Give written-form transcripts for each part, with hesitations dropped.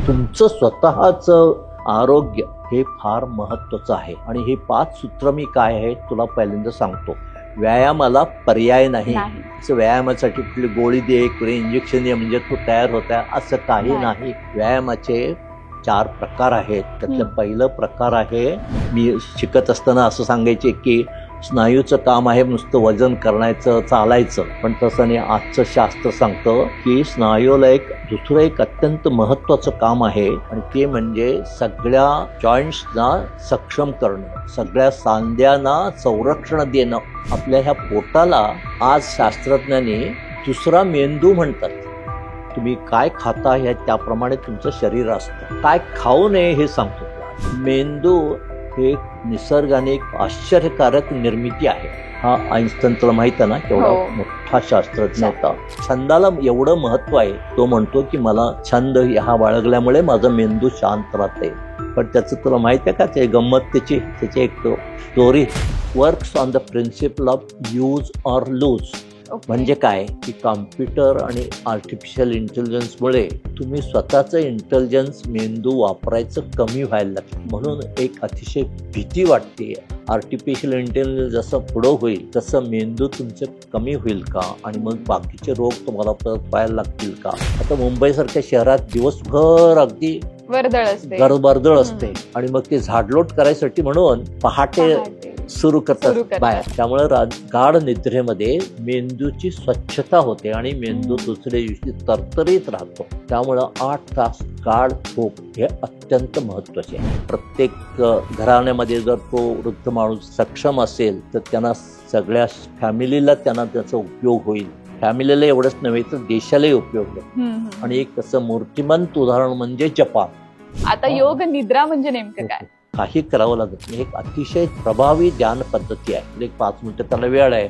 तुमचं स्वतःचं आरोग्य हे फार महत्वाचं आहे. आणि हे 5 सूत्र मी काय आहे तुला पहिल्यांदा सांगतो. व्यायामाला पर्याय नाही. व्यायामासाठी कुठली गोळी दे, कुठे इंजेक्शन दे म्हणजे तो तयार होता असं काही नाही. व्यायामाचे 4 प्रकार आहेत. त्यातलं पहिलं प्रकार आहे, मी शिकत असताना असं सांगायचे की स्नायूचं काम आहे नुसतं वजन करण्याचं, चालायचं, पण तसं नाही. आजचं शास्त्र सांगतं की स्नायूला दुसरं एक अत्यंत महत्वाचं काम आहे आणि ते म्हणजे सगळ्या जॉईंट्सना सक्षम करणं, सगळ्या सांध्यांना संरक्षण देणं. आपल्या ह्या पोटाला आज शास्त्रज्ञांनी दुसरा मेंदू म्हणतात. तुम्ही काय खाता ह्या त्याप्रमाणे तुमचं शरीर असतं. काय खाऊ नये हे सांगतो. मेंदू हे निसर्गाने एक आश्चर्यकारक निर्मिती आहे. हा आईन्स्टाईन तुला माहित आहे ना, केवढा मोठा शास्त्रज्ञ होता. छंदाला एवढं महत्व आहे. तो म्हणतो की मला छंद हा बाळगल्यामुळे माझा मेंदू शांत राहते. पण त्याचं तुला माहित आहे का, ते गंमत त्याची एक story. Works on the principle of use or lose. म्हणजे काय की कॉम्प्युटर आणि आर्टिफिशियल इंटेलिजन्समुळे तुम्ही स्वतःचं इंटेलिजन्स मेंदू वापरायचं कमी व्हायला लागतं. म्हणून एक अतिशय भीती वाटते. आर्टिफिशियल इंटेलिजन्स जसं पुढं होईल तसं मेंदू तुमचं कमी होईल का आणि मग बाकीचे रोग तुम्हाला परत व्हायला लागतील का. आता मुंबईसारख्या शहरात दिवसभर अगदी वर्दळ असते आणि मग ते झाडलोट करायसाठी म्हणून पहाटे सुरू करतात बाहेर. त्यामुळे गाढ निद्रेमध्ये मेंदूची स्वच्छता होते आणि मेंदू दुसऱ्या दिवशी तरतरीत राहतो. त्यामुळं 8 तास गाढ झोप हे अत्यंत महत्वाचे आहे. प्रत्येक घराण्यामध्ये जर तो वृद्ध माणूस सक्षम असेल तर त्यांना सगळ्या फॅमिलीला त्याचा उपयोग होईल. फॅमिलीला एवढंच नव्हे तर देशालाही उपयोग होईल. आणि एक तसं मूर्तिमंत उदाहरण म्हणजे जपान. आता योग निद्रा म्हणजे नेमकं काय? काही करावं लागत नाही. एक अतिशय प्रभावी ध्यान पद्धती आहे. एक 5 मिनिटं त्याला वेळ आहे,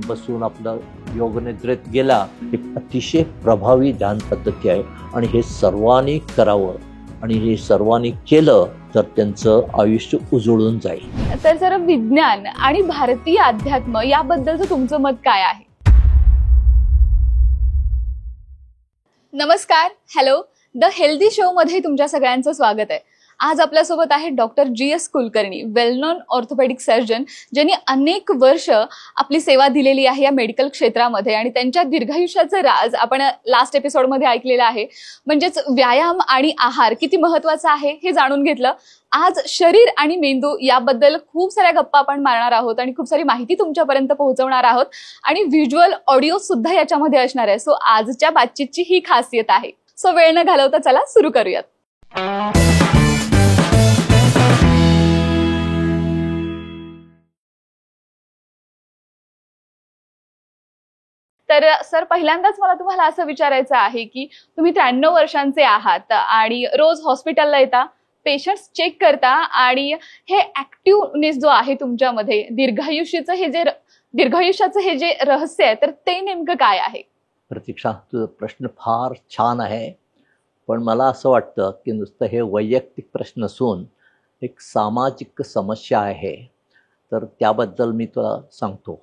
बसून आपला योग निद्रेत गेला. एक अतिशय प्रभावी ध्यान पद्धती आहे आणि हे सर्वांनी करावं. आणि हे सर्वांनी केलं तर त्यांचं आयुष्य उजळून जाईल. तर सर, विज्ञान आणि भारतीय अध्यात्म याबद्दलचं तुमचं मत काय आहे? नमस्कार, हॅलो, द हेल्दी शो मध्ये तुमच्या सगळ्यांचं स्वागत आहे. आज आपल्यासोबत आहे डॉक्टर GS कुलकर्णी, वेल नोन ऑर्थोपेडिक सर्जन, ज्यांनी अनेक वर्ष आपली सेवा दिलेली आहे या मेडिकल क्षेत्रामध्ये. आणि त्यांच्या दीर्घायुष्याचं राज आपण लास्ट एपिसोडमध्ये ऐकलेलं आहे. म्हणजेच व्यायाम आणि आहार किती महत्वाचा आहे हे जाणून घेतलं. आज शरीर आणि मेंदू याबद्दल खूप साऱ्या गप्पा आपण मारणार आहोत आणि खूप सारी माहिती तुमच्यापर्यंत पोहोचवणार आहोत आणि व्हिज्युअल ऑडिओ सुद्धा याच्यामध्ये असणार आहे. सो आजच्या बातचीतची ही खासियत आहे. सो वेळ न घालवता चला सुरू करूयात. तर सर, पहिल्यांदाच मला तुम्हाला असं विचारायचं आहे की तुम्ही 93 वर्षांचे आहात आणि रोज हॉस्पिटलला येता, पेशंट्स चेक करता आणि हे ऍक्टिव्हनेस जो आहे तुमच्यामध्ये, दीर्घायुष्याचं हे जे रहस्य आहे, तर ते नेमकं काय आहे? प्रतीक्षा, तुझा प्रश्न फार छान आहे. पण मला असं वाटतं की नुसतं हे वैयक्तिक प्रश्न नसून एक सामाजिक समस्या आहे. तर त्याबद्दल मी तुला सांगतो.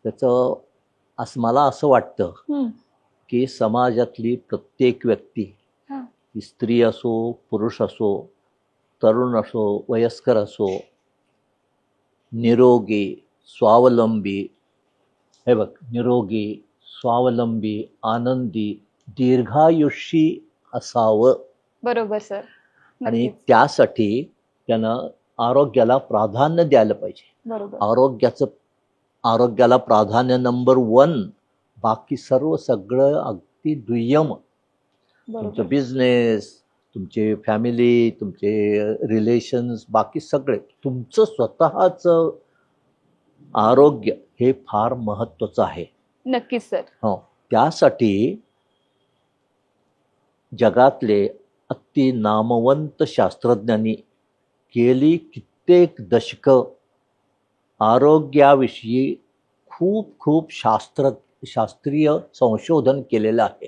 त्याचं मला असं वाटतं की समाजातली प्रत्येक व्यक्ती, स्त्री असो, पुरुष असो, तरुण असो, वयस्कर असो, निरोगी, स्वावलंबी, हे बघ, निरोगी, स्वावलंबी, आनंदी, दीर्घायुषी असावं. बरोबर सर. आणि त्यासाठी त्यानं आरोग्याला प्राधान्य द्यायला पाहिजे. बरोबर. आरोग्याला प्राधान्य नंबर 1. बाकी सगळं अगदी दुय्यम. तुमचं बिझनेस, तुमचे फॅमिली, तुमचे रिलेशन्स, बाकी सगळे. तुमचं स्वतःचं आरोग्य हे फार महत्वाचं आहे. नक्कीच सर. हो, त्यासाठी जगातले अति नामवंत शास्त्रज्ञांनी गेली कित्येक दशकं आरोग्याविषयी खूप शास्त्रीय संशोधन केलेलं आहे.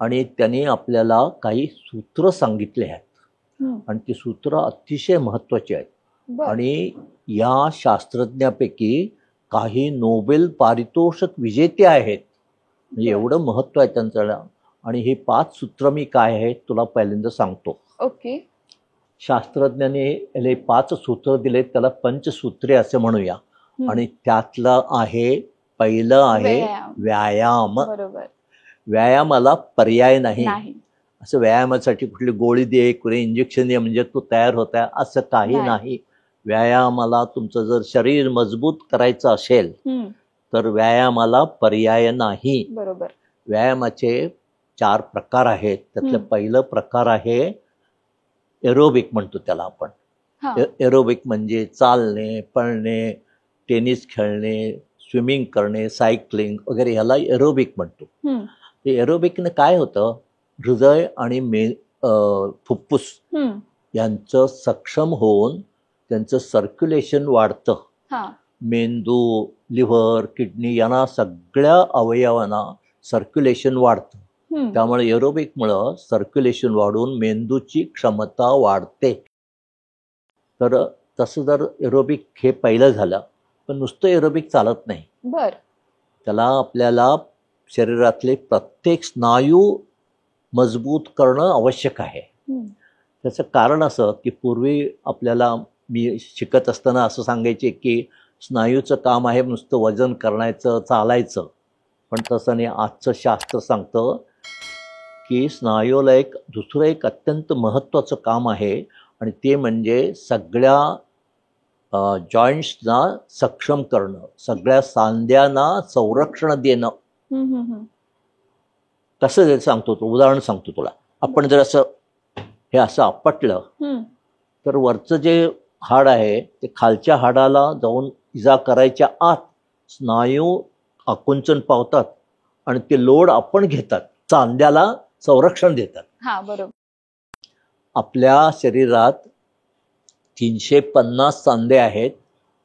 आणि त्यांनी आपल्याला काही सूत्र सांगितले आहेत आणि ती सूत्र अतिशय महत्वाची आहेत. आणि या शास्त्रज्ञापैकी काही नोबेल पारितोषिक विजेते आहेत. म्हणजे एवढं महत्व आहे त्यांचं. आणि हे 5 सूत्र मी काय आहे तुला पहिल्यांदा सांगतो. ओके. शास्त्रज्ञांनी याला 5 सूत्र दिलेत, त्याला पंचसूत्रे असे म्हणूया. आणि त्यातलं आहे पहिलं आहे व्यायाम. बरोबर. व्यायामाला पर्याय नाही. असं व्यायामासाठी कुठली गोळी दे, कुठे इंजेक्शन दे म्हणजे तू तयार होत आहे असं काही नाही. व्यायामाला तुमचं जर शरीर मजबूत करायचं असेल तर व्यायामाला पर्याय नाही. बरोबर. व्यायामाचे 4 प्रकार आहेत. त्यातलं पहिलं प्रकार आहे एरोबिक म्हणतो त्याला आपण. एरोबिक म्हणजे चालणे, पळणे, टेनिस खेळणे, स्विमिंग करणे, सायकलिंग वगैरे ह्याला एरोबिक म्हणतो. ते एरोबिकने काय होतं, हृदय आणि फुफ्फुस यांचं सक्षम होऊन त्यांचं सर्क्युलेशन वाढतं. मेंदू, लिव्हर, किडनी यांना सगळ्या अवयवांना सर्क्युलेशन वाढतं. त्यामुळे एरोबिकमुळं सर्क्युलेशन वाढून मेंदूची क्षमता वाढते. तर तसं जर एरोबिक हे पहिलं झालं, पण नुसतं एरोबिक चालत नाही. त्याला आपल्याला शरीरातले प्रत्येक स्नायू मजबूत करणं आवश्यक आहे. त्याचं कारण असं की पूर्वी आपल्याला मी शिकत असताना असं सांगायचे की स्नायूचं काम आहे नुसतं वजन करण्याचं, चालायचं. पण तसं नाही. आजचं शास्त्र सांगतं की स्नायूला दुसरं एक अत्यंत महत्त्वाचं काम आहे आणि ते म्हणजे सगळ्या जॉईंट्सना सक्षम करणं, सगळ्या सांध्यांना संरक्षण देणं. कसं सांगतो तो उदाहरण सांगतो तुला. आपण जर असं हे असं आपटलं तर वरचं जे हाड आहे ते खालच्या हाडाला जाऊन इजा करायच्या आत स्नायू आकुंचन पावतात आणि ते लोड आपण घेतात, सांध्याला संरक्षण देतात. बरोबर. आपल्या शरीरात 350 सांधे आहेत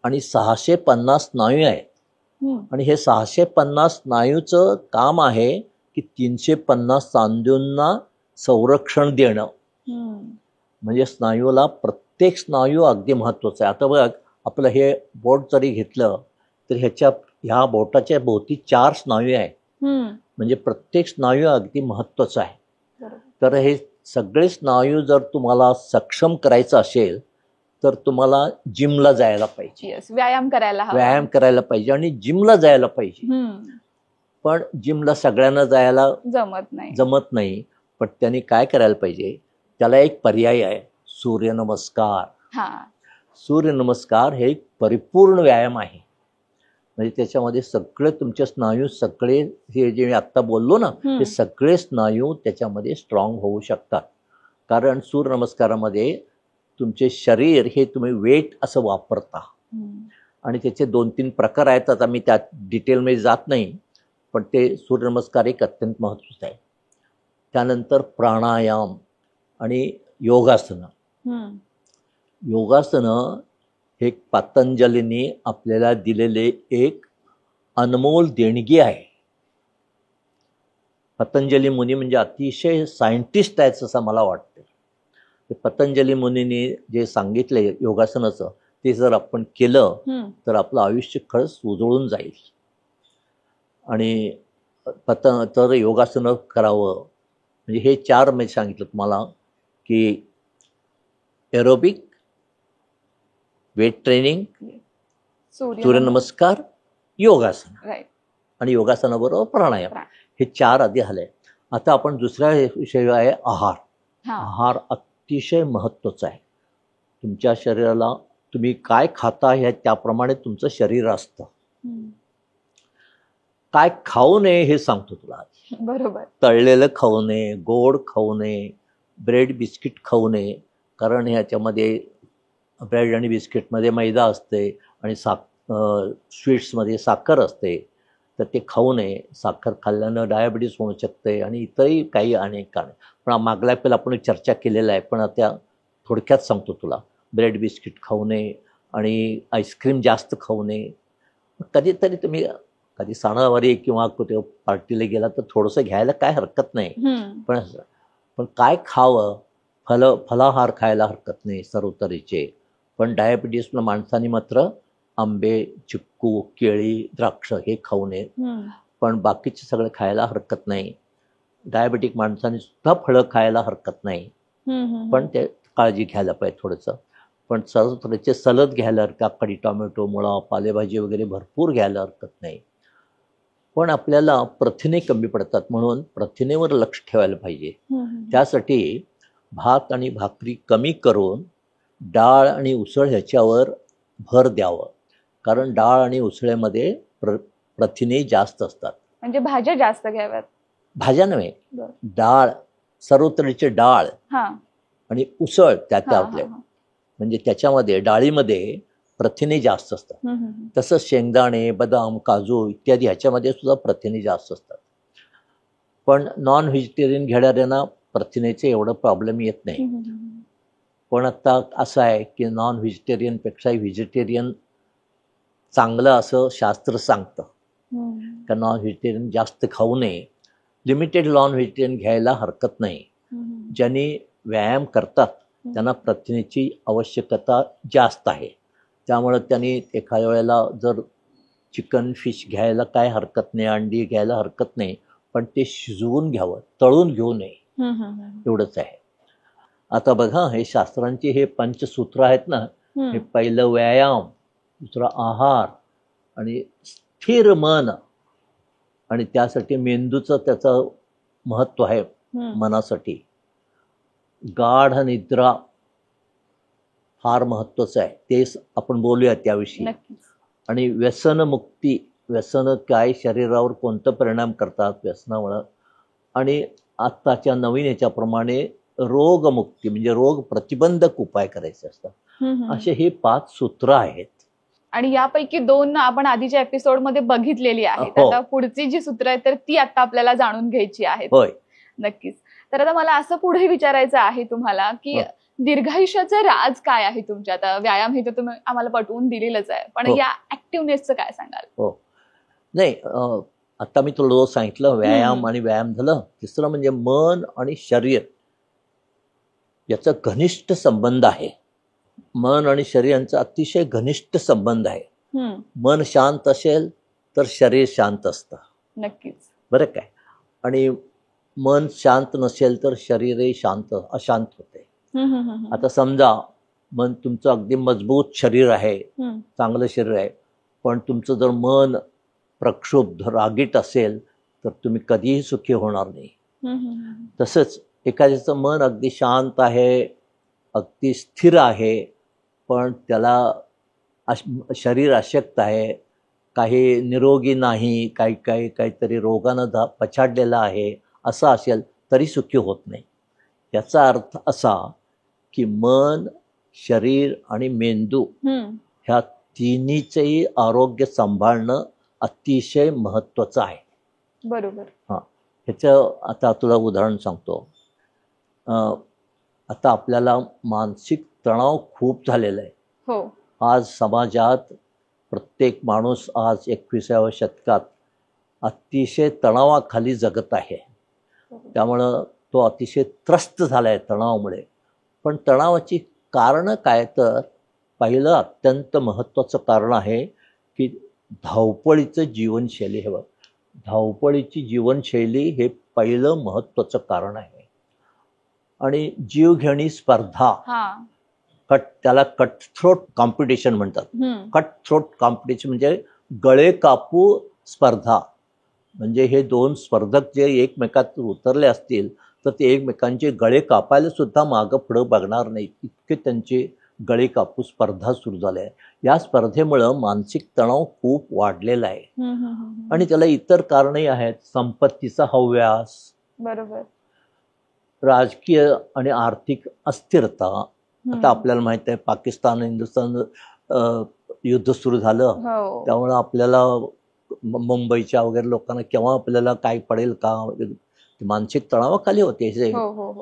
आणि 650 स्नायू आहेत. आणि हे 650 स्नायूचं काम आहे की 350 सांध्यांना संरक्षण देणं. म्हणजे स्नायूला प्रत्येक स्नायू अगदी महत्वाचा आहे. आता बघ, आपलं हे बोट जरी घेतलं तर ह्या बोटाच्या भोवती 4 स्नायू आहेत. म्हणजे प्रत्येक स्नायू अगदी महत्वाचा आहे. तर हे सगळे स्नायू जर तुम्हाला सक्षम करायचं असेल तर तुम्हाला जिमला जायला पाहिजे. व्यायाम करायला पाहिजे आणि जिमला जायला पाहिजे. पण जिमला सगळ्यांना जायला जमत नाही. पण त्यांनी काय करायला पाहिजे, त्याला एक पर्याय आहे, सूर्यनमस्कार. सूर्यनमस्कार हे एक परिपूर्ण व्यायाम आहे. म्हणजे त्याच्यामध्ये सगळे तुमचे स्नायू, सगळे हे जे मी आत्ता बोललो ना, हे सगळे स्नायू त्याच्यामध्ये स्ट्रॉंग होऊ शकतात. कारण सूर्यनमस्कारामध्ये तुमचे शरीर हे तुम्ही वेट असं वापरता आणि त्याचे 2-3 प्रकार आहेत. आता मी त्यात डिटेलमध्ये जात नाही, पण ते सूर्यनमस्कार एक अत्यंत महत्त्वाचं आहे. त्यानंतर प्राणायाम आणि योगासनं. योगासनं हे पतंजलींनी आपल्याला दिलेले एक अनमोल देणगी आहे. पतंजली मुनी म्हणजे अतिशय सायंटिस्ट आहेत असं मला वाटतं. पतंजली मुनींनी जे सांगितले योगासनाचं ते जर आपण केलं तर आपलं आयुष्य खरंच उजळून जाईल. आणि तर योगासनं करावं म्हणजे हे 4 मी सांगितलं तुम्हाला की एरोबिक, वेट ट्रेनिंग, सूर्यनमस्कार, योगासन आणि योगासनाबरोबर प्राणायाम, हे 4 आधी आले. आता आपण दुसरा विषय आहे आहार. आहार अतिशय महत्त्वाचा आहे. तुमच्या शरीराला तुम्ही काय खाता ह्या त्याप्रमाणे तुमचं शरीर असतं. काय खाऊ नये हे सांगतो तुला. बरोबर. तळलेलं खाऊ नये, गोड खाऊ नये, ब्रेड बिस्किट खाऊ नये. कारण ह्याच्यामध्ये ब्रेड आणि बिस्किटमध्ये मैदा असते आणि स्वीट्समध्ये साखर असते. तर ते खाऊ नये. साखर खाल्ल्यानं डायबिटीस होऊ शकते आणि इतरही काही अनेक कारण. पण मागल्या पहिला आपण चर्चा केलेला आहे, पण आता थोडक्यात सांगतो तुला. ब्रेड बिस्किट खाऊ नये आणि आईस्क्रीम जास्त खाऊ नये. कधीतरी तुम्ही कधी सणावारी किंवा कुठे पार्टीला गेला तर थोडंसं घ्यायला काय हरकत नाही. पण काय खावं, फलाहार खायला हरकत नाही सर्व तऱ्हेचे. पण डायबिटीसला माणसाने मात्र आंबे, चिक्कू, केळी, द्राक्ष हे खाऊ नये. पण बाकीचे सगळे खायला हरकत नाही. डायबेटिक माणसाने सुद्धा फळं खायला हरकत नाही, पण ते काळजी घ्यायला पाहिजे थोडंसं. पण त्याचे सलद घ्यायला काकडी, टोमॅटो, मुळा, पालेभाजी वगैरे भरपूर घ्यायला हरकत नाही. पण आपल्याला प्रथिने कमी पडतात, म्हणून प्रथिनेवर लक्ष ठेवायला पाहिजे. त्यासाठी भात आणि भाकरी कमी करून डाळ आणि उसळ ह्याच्यावर भर द्यावं, कारण डाळ आणि उसळ्यामध्ये प्रथिने जास्त असतात. म्हणजे भाज्या जास्त घ्याव्यात. भाज्या नव्हे, डाळ, सर्व तऱ्हेची डाळ आणि उसळ त्यातले, म्हणजे त्याच्यामध्ये डाळीमध्ये प्रथिने जास्त असतात. तसंच शेंगदाणे, बदाम, काजू इत्यादी ह्याच्यामध्ये सुद्धा प्रथिने जास्त असतात. पण नॉन व्हेजिटेरियन घेणाऱ्यांना प्रथिनेचे एवढं प्रॉब्लेम येत नाही. पण आता असं आहे की नॉन व्हेजिटेरियनपेक्षा व्हेजिटेरियन चांगलं असं शास्त्र सांगतं, का नॉन व्हेजिटेरियन जास्त खाऊ नये. लिमिटेड नॉन व्हेजिटेरियन घ्यायला हरकत नाही. ज्यांनी व्यायाम करतात त्यांना प्रथिनेची आवश्यकता जास्त आहे, त्यामुळं त्यांनी एखाद्या वेळेला जर चिकन, फिश घ्यायला काय हरकत नाही, अंडी घ्यायला हरकत नाही, पण ते शिजवून घ्यावं, तळून घेऊ नये, एवढंच आहे. आता बघा, हे शास्त्रांची हे पंचसूत्र आहेत ना, हे पहिलं व्यायाम, दुसरा आहार आणि स्थिर मन, आणि त्यासाठी मेंदूचं त्याचं महत्व आहे. मनासाठी गाढ निद्रा फार महत्वाचं आहे, ते आपण बोलूया त्याविषयी. आणि व्यसनमुक्ती, व्यसन काय, शरीरावर कोणतं परिणाम करतात व्यसनामुळं, आणि आत्ताच्या नवीन याच्याप्रमाणे रोगमुक्ती म्हणजे रोग प्रतिबंधक उपाय करायचे असतात. असे हे 5 सूत्र आहेत. आणि यापैकी 2 आपण आधीच्या एपिसोडमध्ये बघितलेली आहेत. आता पुढची जी सूत्र आहेत तर ती आता आपल्याला जाणून घ्यायची आहेत. होय, नक्कीच. तर आता मला असं पुढे विचारायचं आहे तुम्हाला की दीर्घायुष्याचं राज काय आहे तुमच्या? आता व्यायाम हे तर तुम्ही आम्हाला पटवून दिलेलंच आहे, पण या ऍक्टिव्हनेसचं काय सांगाल? हो, नाही, आता मी तुला सांगितलं व्यायाम आणि व्यायाम झालं. तिसरं म्हणजे मन आणि शरीर याचा घनिष्ठ संबंध आहे. मन आणि शरीर यांचा अतिशय घनिष्ठ संबंध आहे. मन शांत असेल तर शरीर शांत असतं. नक्कीच, बरं काय. आणि मन शांत नसेल तर शरीरही अशांत होते. आता समजा मन तुमचं अगदी मजबूत शरीर आहे, चांगलं शरीर आहे, पण तुमचं जर मन प्रक्षुब्ध, रागीट असेल तर तुम्ही कधीही सुखी होणार नाही. तसंच एखाद्याचं मन अगदी शांत आहे, अगदी स्थिर आहे, पण त्याला शरीर अशक्त आहे, काही निरोगी नाही, काहीतरी रोगानं पछाडलेला आहे, असं असेल तरी सुखी होत नाही. याचा अर्थ असा की मन, शरीर आणि मेंदू ह्या तिन्हीचेही आरोग्य सांभाळणं अतिशय महत्वाचं आहे. बरोबर. ह्याचं आता तुला उदाहरण सांगतो. आता आपल्याला मानसिक तणाव खूप झालेला आहे. हो. आज समाजात प्रत्येक माणूस आज 21व्या शतकात अतिशय तणावाखाली जगत आहे. त्यामुळं तो अतिशय त्रस्त झाला आहे तणावामुळे. पण तणावाची कारणं काय, तर पहिलं अत्यंत महत्त्वाचं कारण आहे की धावपळीचं जीवनशैली. हे बघ, धावपळीची जीवनशैली हे पहिलं महत्त्वाचं कारण आहे. आणि जीवघेणी स्पर्धा, त्याला कटथ्रोट कॉम्पिटिशन म्हणतात. कटथ्रोट कॉम्पिटिशन म्हणजे गळे कापू स्पर्धा. म्हणजे हे 2 स्पर्धक जे एकमेकात उतरले असतील तर ते एकमेकांचे गळे कापायला सुद्धा मागं पुढं बघणार नाही, इतके त्यांचे गळे कापू स्पर्धा सुरू झाल्या आहे. या स्पर्धेमुळं मानसिक तणाव खूप वाढलेला आहे. आणि त्याला इतर कारणही आहेत. संपत्तीचा हव्यास, बरोबर, राजकीय आणि आर्थिक अस्थिरता. आता आपल्याला माहित आहे पाकिस्तान हिंदुस्थान युद्ध सुरू झालं, त्यामुळं आपल्याला मुंबईच्या वगैरे लोकांना केव्हा आपल्याला काय पडेल का, मानसिक तणावाखाली होते.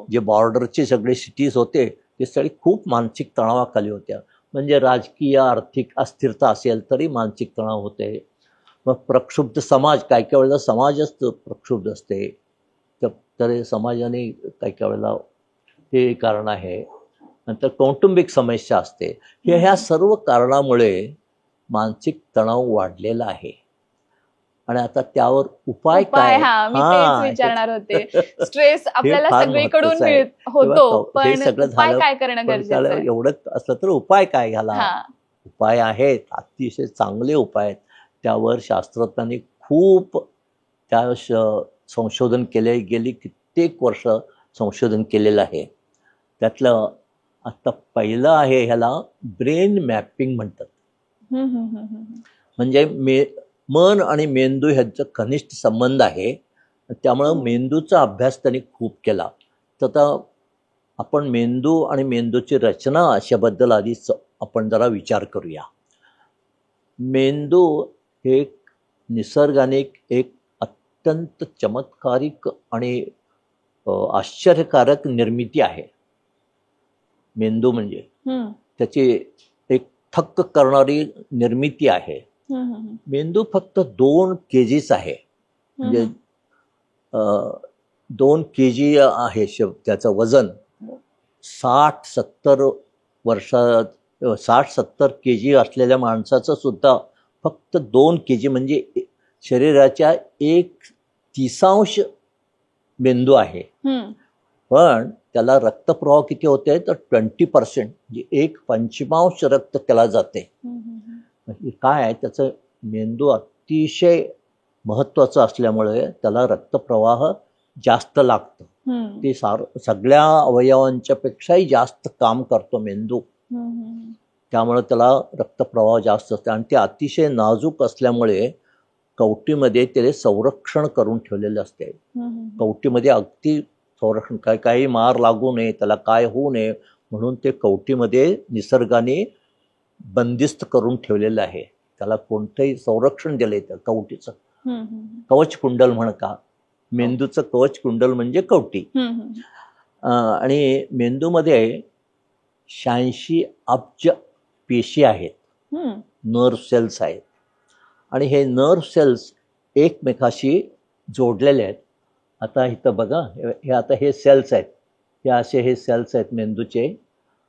जे बॉर्डरचे सगळे सिटीज होते ते सगळे खूप मानसिक तणावाखाली होत्या. म्हणजे राजकीय आर्थिक अस्थिरता असेल तरी मानसिक तणाव होते. मग प्रक्षुब्ध समाज, काय काय वेळेला समाजच प्रक्षुब्ध असते, तर समाजाने काय काय वेळेला ते कारण आहे. नंतर कौटुंबिक समस्या असते. ह्या सर्व कारणामुळे मानसिक तणाव वाढलेला आहे. आणि आता त्यावर उपाय उपाय काय? हा मी तेच विचारणार होते. स्ट्रेस आपल्याला फार सगळीकडून महत्त्वाचं आहे. होतो, हे पण सगळं उपाय झालं, काय करणं पण गरजेचं त्याला आहे? एवढं असलं तर उपाय काय घ्याला? हा उपाय आहेत, अतिशय चांगले उपाय आहेत. त्यावर शास्त्रज्ञांनी खूप संशोधन केले, गेली कित्येक वर्ष संशोधन केलेलं आहे. त्यातलं आता पहिलं आहे, ह्याला ब्रेन मॅपिंग म्हणतात. म्हणजे मन आणि मेंदू ह्यांचा घनिष्ठ संबंध आहे. त्यामुळं मेंदूचा अभ्यास त्यांनी खूप केला. तर आता आपण मेंदू आणि मेंदूची रचना अशाबद्दल आधीच आपण जरा विचार करूया. मेंदू हे निसर्गाने एक अत्यंत चमत्कारिक आणि आश्चर्यकारक निर्मिती आहे. मेंदू म्हणजे त्याची एक थक्क करणारी निर्मिती आहे. मेंदू फक्त 2 kgs आहे. म्हणजे 2 kg आहे त्याचं वजन. 60-70 वर्षात 60-70 kg असलेल्या माणसाचं सुद्धा फक्त 2 kg म्हणजे शरीराच्या 1/30 मेंदू आहे. पण त्याला रक्तप्रवाह किती होते तर 20%, म्हणजे 1/पंचमांश रक्त त्याला जाते. काय आहे, त्याचं मेंदू अतिशय महत्वाचं असल्यामुळे त्याला रक्तप्रवाह जास्त लागतं. ते सगळ्या अवयवांच्या पेक्षाही जास्त काम करतो मेंदू. त्यामुळे त्याला रक्तप्रवाह जास्त असतो आणि ते अतिशय नाजूक असल्यामुळे कवटीमध्ये त्याला संरक्षण करून ठेवलेले असते. कवटीमध्ये अगदी संरक्षण, काही मार लागू नये, त्याला काय होऊ नये म्हणून ते कवटीमध्ये निसर्गाने बंदिस्त करून ठेवलेलं आहे. त्याला कोणतंही संरक्षण दिलंय त्या कवटीचं. कवच कुंडल म्हण का, मेंदूचं कवच कुंडल म्हणजे कवटी. आणि मेंदूमध्ये 86 अब्ज पेशी आहेत, नर्व्ह सेल्स आहेत. आणि हे नर्व्ह सेल्स एकमेकाशी जोडलेले आहेत. आता इथं बघा, हे सेल्स आहेत, हे सेल्स आहेत मेंदूचे,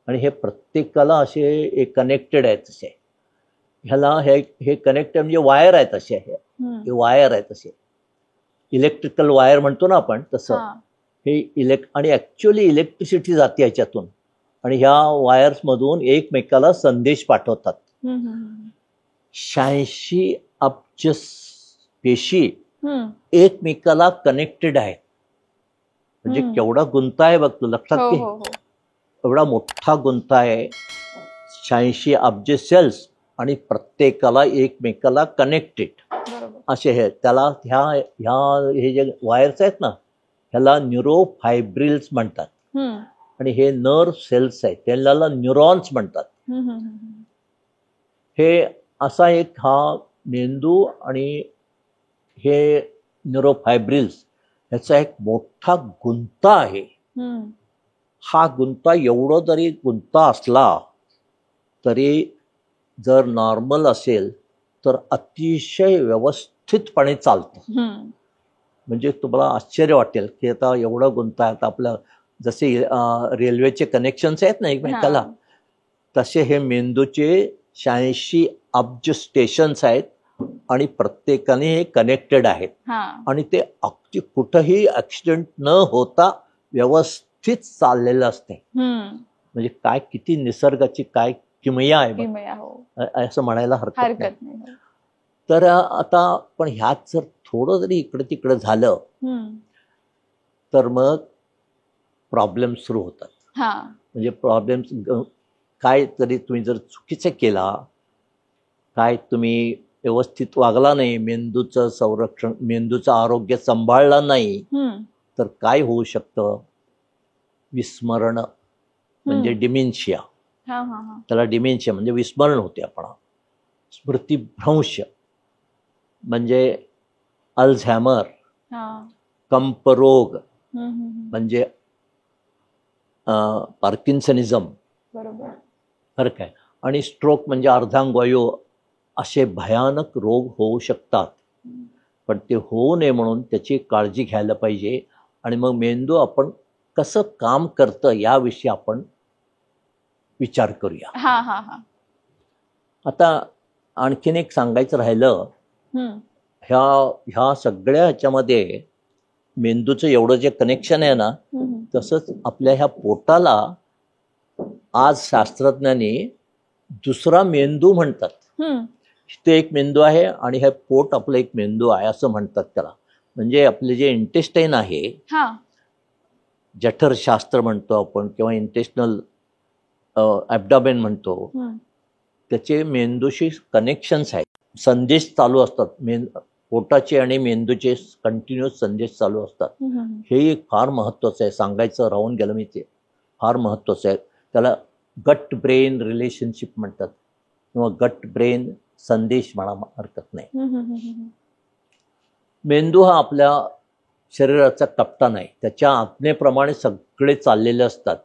आणि हे प्रत्येकाला असे कनेक्टेड आहेत. असे ह्याला हे कनेक्टेड म्हणजे वायर आहेत. असे हे वायर आहेत, असे इलेक्ट्रिकल वायर म्हणतो ना आपण तसं. हे आणि ॲक्च्युअली इलेक्ट्रिसिटी जाते याच्यातून, आणि ह्या वायर्समधून एकमेकाला संदेश पाठवतात. 86 अब्ज पेशी एकमेकाला कनेक्टेड आहेत. म्हणजे केवढा गुंता आहे बघ तू, लक्षात घे. एवढा मोठा गुंता आहे. 86 अब्ज सेल्स आणि प्रत्येकाला एकमेकाला कनेक्टेड असे हे. त्याला हे जे वायर्स आहेत ना, ह्याला न्यूरोफायब्रिल्स म्हणतात. आणि हे नर्व्ह सेल्स आहेत, त्याला न्यूरॉन्स म्हणतात. हे असा एक हा मेंदू आणि हे न्यूरोफायब्रिल्स ह्याचा एक मोठा गुंता आहे. हा गुंता एवढं जरी गुंता असला तरी जर नॉर्मल असेल तर अतिशय व्यवस्थितपणे चालतं. म्हणजे तुम्हाला आश्चर्य वाटेल की आता एवढं गुंता आहे. आता आपलं जसे रेल्वेचे कनेक्शन्स आहेत ना एकमेकाला, तसे हे मेंदूचे 86 अब्ज स्टेशन्स आहेत आणि प्रत्येकाने हे कनेक्टेड आहेत. आणि ते अगदी कुठंही ऍक्सिडेंट न होता व्यवस्थित चाललेलं असते. म्हणजे काय किती निसर्गाची काय किमया आहे असं म्हणायला हरकत नाही. तर आता पण ह्यात जर थोडं जरी इकडे तिकडे झालं तर मग प्रॉब्लेम सुरू होतात. म्हणजे प्रॉब्लेम्स काय, तरी तुम्ही जर चुकीचं केला, काय तुम्ही व्यवस्थित वागला नाही, मेंदूचं संरक्षण, मेंदूचं आरोग्य सांभाळलं नाही, तर काय होऊ शकतं? विस्मरण म्हणजे डिमेन्शिया. त्याला डिमेन्शिया म्हणजे विस्मरण होते. आपण स्मृतिभ्रंश म्हणजे अल्झायमर, कंपरोग म्हणजे पार्किन्सनिझम, फरक आहे. आणि स्ट्रोक म्हणजे अर्धांगवायू, असे भयानक रोग होऊ शकतात. पण ते होऊ नये म्हणून त्याची काळजी घ्यायला पाहिजे. आणि मग मेंदू आपण कसं काम करतं याविषयी आपण विचार करूया. आता आणखीन एक सांगायचं राहिलं, ह्या ह्या सगळ्या ह्याच्यामध्ये मेंदूचं एवढं जे कनेक्शन आहे ना, तसंच आपल्या ह्या पोटाला आज शास्त्रज्ञांनी दुसरा मेंदू म्हणतात. ते एक मेंदू आहे आणि हे पोट आपलं एक मेंदू आहे असं म्हणतात त्याला. म्हणजे आपले जे इंटेस्टाईन आहे, जठरशास्त्र म्हणतो आपण किंवा इंटेस्टनल ॲब्डॉमेन म्हणतो, त्याचे मेंदूशी कनेक्शन्स आहेत, संदेश चालू असतात. पोटाचे आणि मेंदूचे कंटिन्युअस संदेश चालू असतात. हे एक फार महत्त्वाचं आहे, सांगायचं राहून गेलं मी, ते फार महत्त्वाचं आहे. त्याला गट ब्रेन रिलेशनशिप म्हणतात किंवा गट ब्रेन संदेश म्हणा, हरकत नाही. मेंदू हा आपल्या शरीराचा कप्तान आहे. त्याच्या आज्ञेप्रमाणे सगळे चाललेले असतात.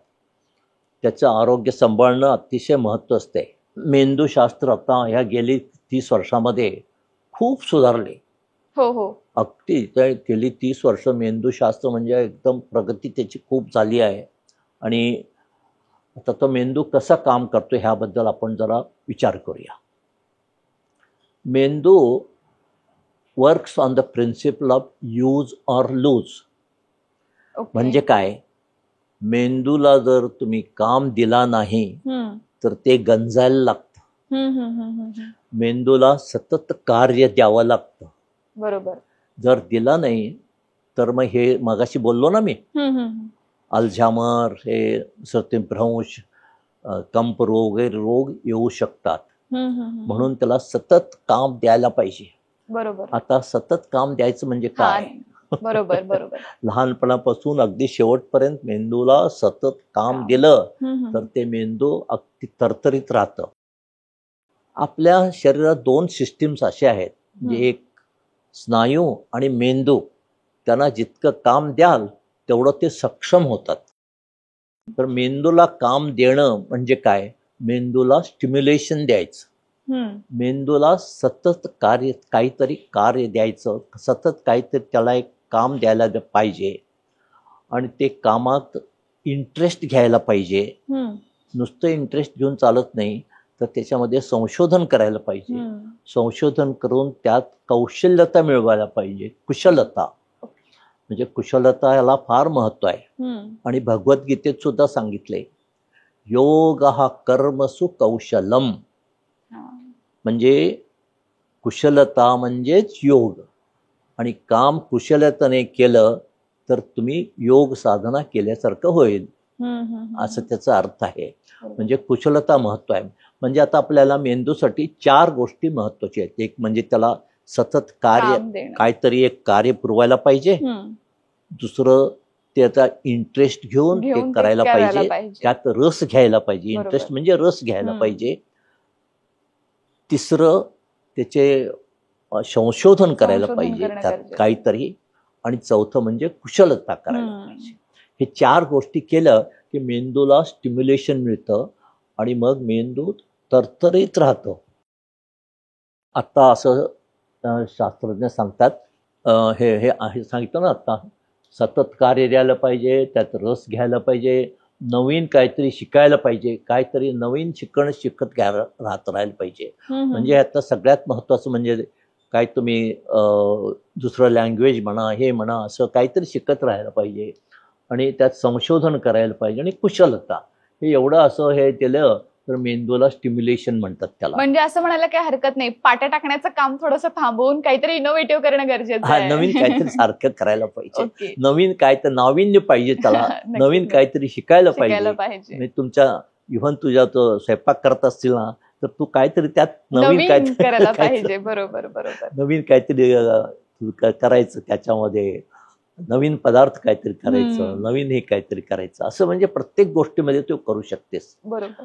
त्याचं आरोग्य सांभाळणं अतिशय महत्त्व असते. मेंदूशास्त्र आता ह्या गेली 30 वर्षामध्ये खूप सुधारले. अगदी गेली 30 वर्ष मेंदूशास्त्र म्हणजे एकदम प्रगती त्याची खूप झाली आहे. आणि आता तो मेंदू कसा काम करतो ह्याबद्दल आपण जरा विचार करूया. मेंदू works on the principle of use or lose. म्हणजे काय, मेंदूला जर तुम्ही काम दिला नाही तर ते गंजायला लागतं. मेंदूला सतत कार्य द्यावं लागतं. बरोबर. जर दिला नाही तर मग हे मगाशी बोललो ना मी, अल्झायमर, हे सत्यभ्रंश, कंपरोग वगैरे रोग येऊ शकतात. म्हणून त्याला सतत काम द्यायला पाहिजे. बरोबर. आता सतत काम द्यायचं म्हणजे काय? बरोबर बरोबर. लहानपणापासून अगदी शेवटपर्यंत मेंदूला सतत काम दिलं तर ते मेंदू अगदी तरतरीत राहतं. आपल्या शरीरात 2 सिस्टीम्स असे आहेत, जे एक स्नायू आणि मेंदू. त्यांना जितकं काम द्याल तेवढं ते सक्षम होतात. तर मेंदूला काम देणं म्हणजे काय, मेंदूला स्टिम्युलेशन द्यायचं. मेंदूला सतत काहीतरी कार्य द्यायचं, सतत काहीतरी त्याला एक काम द्यायला पाहिजे आणि ते कामात इंटरेस्ट घ्यायला पाहिजे. नुसतं इंटरेस्ट घेऊन चालत नाही, तर त्याच्यामध्ये संशोधन करायला पाहिजे. संशोधन करून त्यात कौशल्यता मिळवायला पाहिजे, कुशलता. म्हणजे कुशलता याला फार महत्व आहे. आणि भगवद्गीतेत सुद्धा सांगितले, योग हा कर्मसु कौशलम. म्हणजे कुशलता म्हणजेच योग. आणि काम कुशलतेने केलं तर तुम्ही योग साधना केल्यासारखं होईल, असं त्याचा अर्थ आहे. म्हणजे कुशलता महत्व आहे. म्हणजे आता आपल्याला मेंदूसाठी 4 गोष्टी महत्वाच्या आहेत. एक म्हणजे त्याला सतत काहीतरी एक कार्य पुरवायला पाहिजे. दुसरं त्याचा इंटरेस्ट घेऊन ते करायला पाहिजे, त्यात रस घ्यायला पाहिजे. इंटरेस्ट म्हणजे रस घ्यायला पाहिजे. तिसरं त्याचे संशोधन करायला पाहिजे त्यात काहीतरी. आणि चौथं म्हणजे कुशलता करायला पाहिजे. हे 4 गोष्टी केलं की मेंदूला स्टिम्युलेशन मिळतं आणि मग मेंदू तरतरीत राहतो. आता असं शास्त्रज्ञ सांगतात, हे आहे सांगितलं ना आता, सतत कार्य द्यायला पाहिजे, त्यात रस घ्यायला पाहिजे, नवीन काहीतरी शिकायला पाहिजे, काहीतरी नवीन शिकत राहायला पाहिजे. म्हणजे आता सगळ्यात महत्त्वाचं म्हणजे काय, तुम्ही दुसरं लँग्वेज म्हणा, हे म्हणा, असं काहीतरी शिकत राहायला पाहिजे आणि त्यात संशोधन करायला पाहिजे. आणि कुशलता, हे एवढं असं हे केलं तर मेंदूला स्टिम्युलेशन म्हणतात त्याला. म्हणजे असं म्हणायला काही हरकत नाही, पाट्या टाकण्याचं काम थोडंसं थांबवून काहीतरी इनोव्हेटिव्ह करणं गरजेचं आहे. नवीन काहीतरी सारखं करायला पाहिजे. नवीन काय तर नाविन्य पाहिजे त्याला. नवीन काहीतरी शिकायला पाहिजे. तुमच्या इव्हन तुझ्या तो स्वयंपाक करत असतील ना, तर तू काहीतरी त्यात नवीन काहीतरी करायला पाहिजे. बरोबर बरोबर. नवीन काहीतरी करायचं, त्याच्यामध्ये नवीन पदार्थ काहीतरी करायचं, नवीन हे काहीतरी करायचं, असं म्हणजे प्रत्येक गोष्टीमध्ये तू करू शकतेस. बरोबर.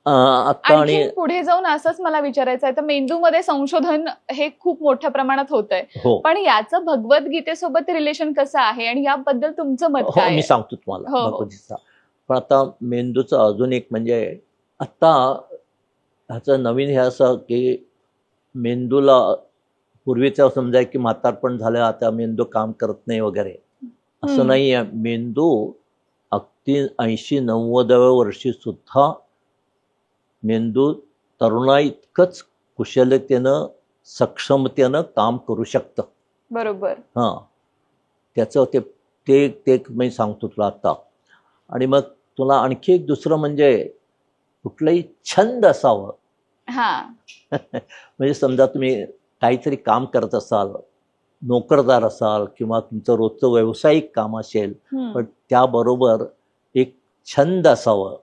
आणि पुढे जाऊन असंच मला विचारायचं आहे, तर मेंदूमध्ये संशोधन हे खूप मोठ्या प्रमाणात होत आहे, पण याचं भगवद्गीतेसोबत रिलेशन कसं आहे आणि याबद्दल तुमचं मत काय? मी सांगतो तुम्हाला भगवद्गीता. पण आता मेंदूचं अजून एक म्हणजे, आता ह्याचं नवीन हे असं की मेंदूला पूर्वीचं समजाय की म्हातारपण झालं, आता मेंदू काम करत नाही वगैरे, असं नाही आहे. मेंदू अगदी 80-90व्या वर्षी सुद्धा मेंदू तरुणा इतकंच कुशलतेनं सक्षमतेनं काम करू शकतं. बरोबर. हां, त्याचं ते ते ते मी सांगतो तुला आता. आणि मग तुला आणखी एक दुसरं म्हणजे कुठलंही छंद असावं. हा. म्हणजे समजा तुम्ही काहीतरी काम करत असाल, नोकरदार असाल किंवा तुमचं रोजचं व्यावसायिक काम असेल, पण त्याबरोबर एक छंद असावं.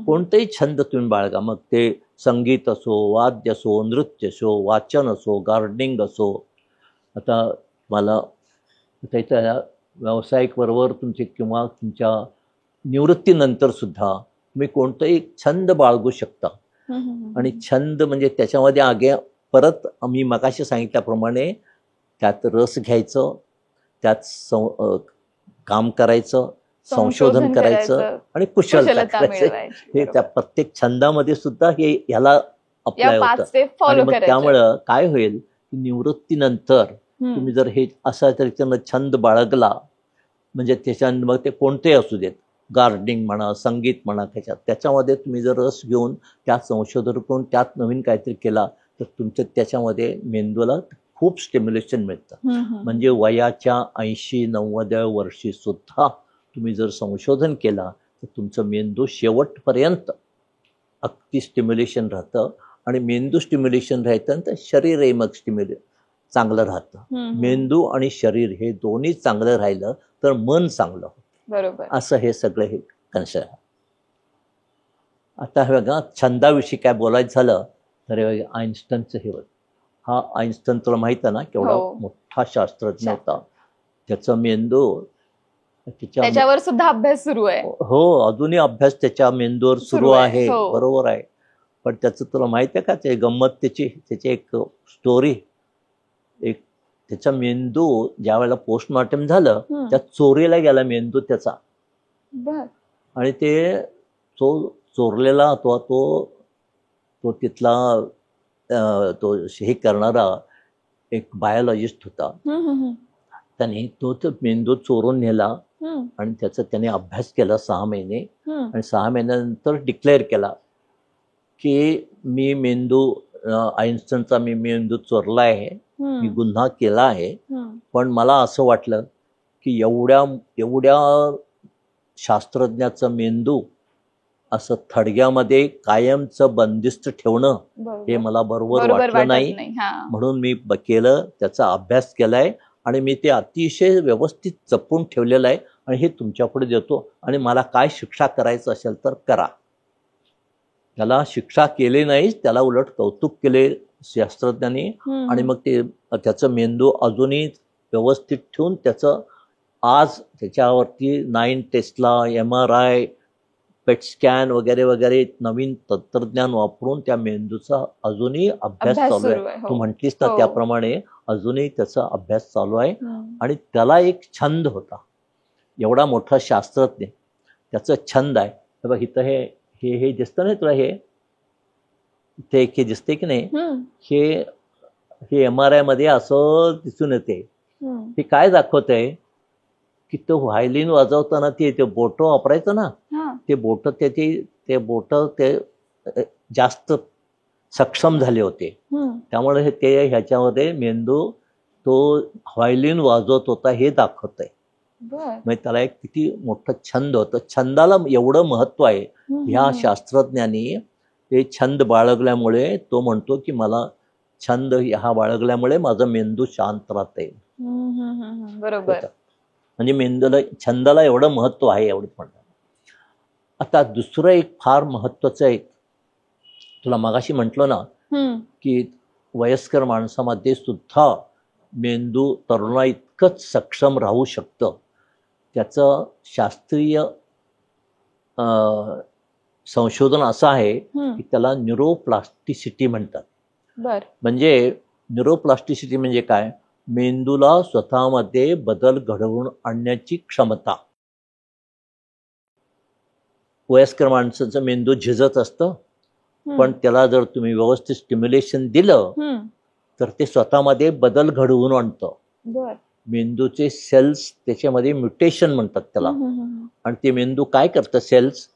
कोणतेही छंद तुम्ही बाळगा, मग ते संगीत असो, वाद्य असो, नृत्य असो, वाचन असो, गार्डनिंग असो. आता मला त्याच्या व्यावसायिक बरोबर तुमचे किंवा तुमच्या निवृत्तीनंतर सुद्धा तुम्ही कोणताही छंद बाळगू शकता. आणि छंद म्हणजे त्याच्यामध्ये आगे परत मी मगाशी सांगितल्याप्रमाणे त्यात रस घ्यायचं, त्यात काम करायचं, संशोधन करायचं आणि कुशलता करायचं. हे त्या प्रत्येक छंदामध्ये सुद्धा हे ह्याला अप्लाय होतं. आणि मग त्यामुळं काय होईल की निवृत्तीनंतर तुम्ही जर हे असा तऱ्हेनं छंद बाळगला, म्हणजे त्याच्यानं मग ते कोणते असू देत, गार्डनिंग म्हणा, संगीत म्हणा, त्याच्यामध्ये तुम्ही जर रस घेऊन त्यात संशोधन करून त्यात नवीन काहीतरी केला तर तुमचं त्याच्यामध्ये मेंदूला खूप स्टिम्युलेशन मिळतं. म्हणजे वयाच्या 80-90व्या वर्षी सुद्धा तुम्ही जर संशोधन केला तर तुमचं मेंदू शेवटपर्यंत अगदी स्टिम्युलेशन राहतं. आणि मेंदू स्टिम्युलेशन राहतं तर शरीरही मग चांगलं राहतं. मेंदू आणि शरीर हे दोन्ही चांगलं राहिलं तर मन चांगलं होतं. बरोबर. असं हे सगळं हे कन्सेप्ट आहे. आता हे बघा, छंदाविषयी काय बोलायचं झालं तर आईन्स्टाईनचं हे होतं. हा आईन्स्टाईन तुला माहित आहे ना, केवढा मोठा शास्त्रज्ञ होता. त्याचा मेंदू त्याच्यावर सुद्धा अभ्यास सुरू आहे. हो, अजूनही अभ्यास त्याच्या मेंदूवर सुरू आहे. बरोबर आहे. पण त्याचं तुला माहित आहे का, ते गंमत त्याची एक स्टोरी. एक त्याचा मेंदू ज्या वेळेला पोस्टमॉर्टम झालं त्या चोरीला गेला मेंदू त्याचा. आणि ते चोरलेला तो तिथला तो हे करणारा एक बायोलॉजिस्ट होता. त्याने तो मेंदू चोरून नेला आणि त्याने अभ्यास केला 6 महिने. आणि 6 महिन्यानंतर डिक्लेअर केला की मी आईन्स्टाईनचा मेंदू चोरला आहे, मी गुन्हा केला आहे. पण मला असं वाटलं की एवढ्या शास्त्रज्ञाचं मेंदू असं थडग्यामध्ये कायमचं बंदिस्त ठेवणं हे मला बरोबर वाटलं नाही. म्हणून मी केलं, त्याचा अभ्यास केलाय आणि मी ते अतिशय व्यवस्थित जपून ठेवलेलं आहे आणि हे तुमच्यापुढे देतो. आणि मला काय शिक्षा करायचं असेल तर करा. त्याला शिक्षा केली नाही, त्याला उलट कौतुक केले शास्त्रज्ञांनी. आणि मग त्याचं मेंदू अजूनही व्यवस्थित ठेवून त्याचं आज त्याच्यावरती 9 टेस्ला MRI, पेट स्कॅन वगैरे वगैरे नवीन तंत्रज्ञान वापरून त्या मेंदूचा अजूनही अभ्यास चालू आहे. तू म्हटलीस ना त्याप्रमाणे अजूनही त्याचा अभ्यास चालू आहे. आणि त्याला एक छंद होता. एवढा मोठा शास्त्रज्ञ, त्याचा छंद आहे. बघ इथं हे दिसतं नाही तुला, हे दिसते की नाही, हे MRI मध्ये असं दिसून येते. हे काय दाखवत आहे की तो व्हायलिन वाजवताना ते बोट वापरायचं ना, ते बोट जास्त सक्षम झाले होते. त्यामुळे ह्याच्यामध्ये मेंदू तो व्हायलिन वाजवत होता हे दाखवत आहे. म्हणजे त्याला एक किती मोठं छंद होतं. छंदाला एवढं महत्व आहे. ह्या शास्त्रज्ञांनी ते छंद बाळगल्यामुळे तो म्हणतो की मला छंद हा बाळगल्यामुळे माझा मेंदू शांत राहते. बरोबर. म्हणजे छंदाला एवढं महत्व आहे, एवढंच म्हणतात. आता दुसरं एक फार महत्वाचं एक तुला मगाशी म्हटलं ना की वयस्कर माणसामध्ये सुद्धा मेंदू तरुणा इतकंच सक्षम राहू शकतं. त्याचं शास्त्रीय संशोधन असं आहे की त्याला न्यूरोप्लास्टिसिटी म्हणतात. म्हणजे न्यूरोप्लास्टिसिटी म्हणजे काय, मेंदूला स्वतःमध्ये बदल घडवून आणण्याची क्षमता. वयस्कर माणसाचं मेंदू झिजत असतं, पण त्याला जर तुम्ही व्यवस्थित स्टिम्युलेशन दिलं तर ते स्वतःमध्ये बदल घडवून आणतं. मेंदूचे सेल्स त्याच्यामध्ये म्युटेशन म्हणतात त्याला. आणि ते मेंदू काय करतं, सेल्स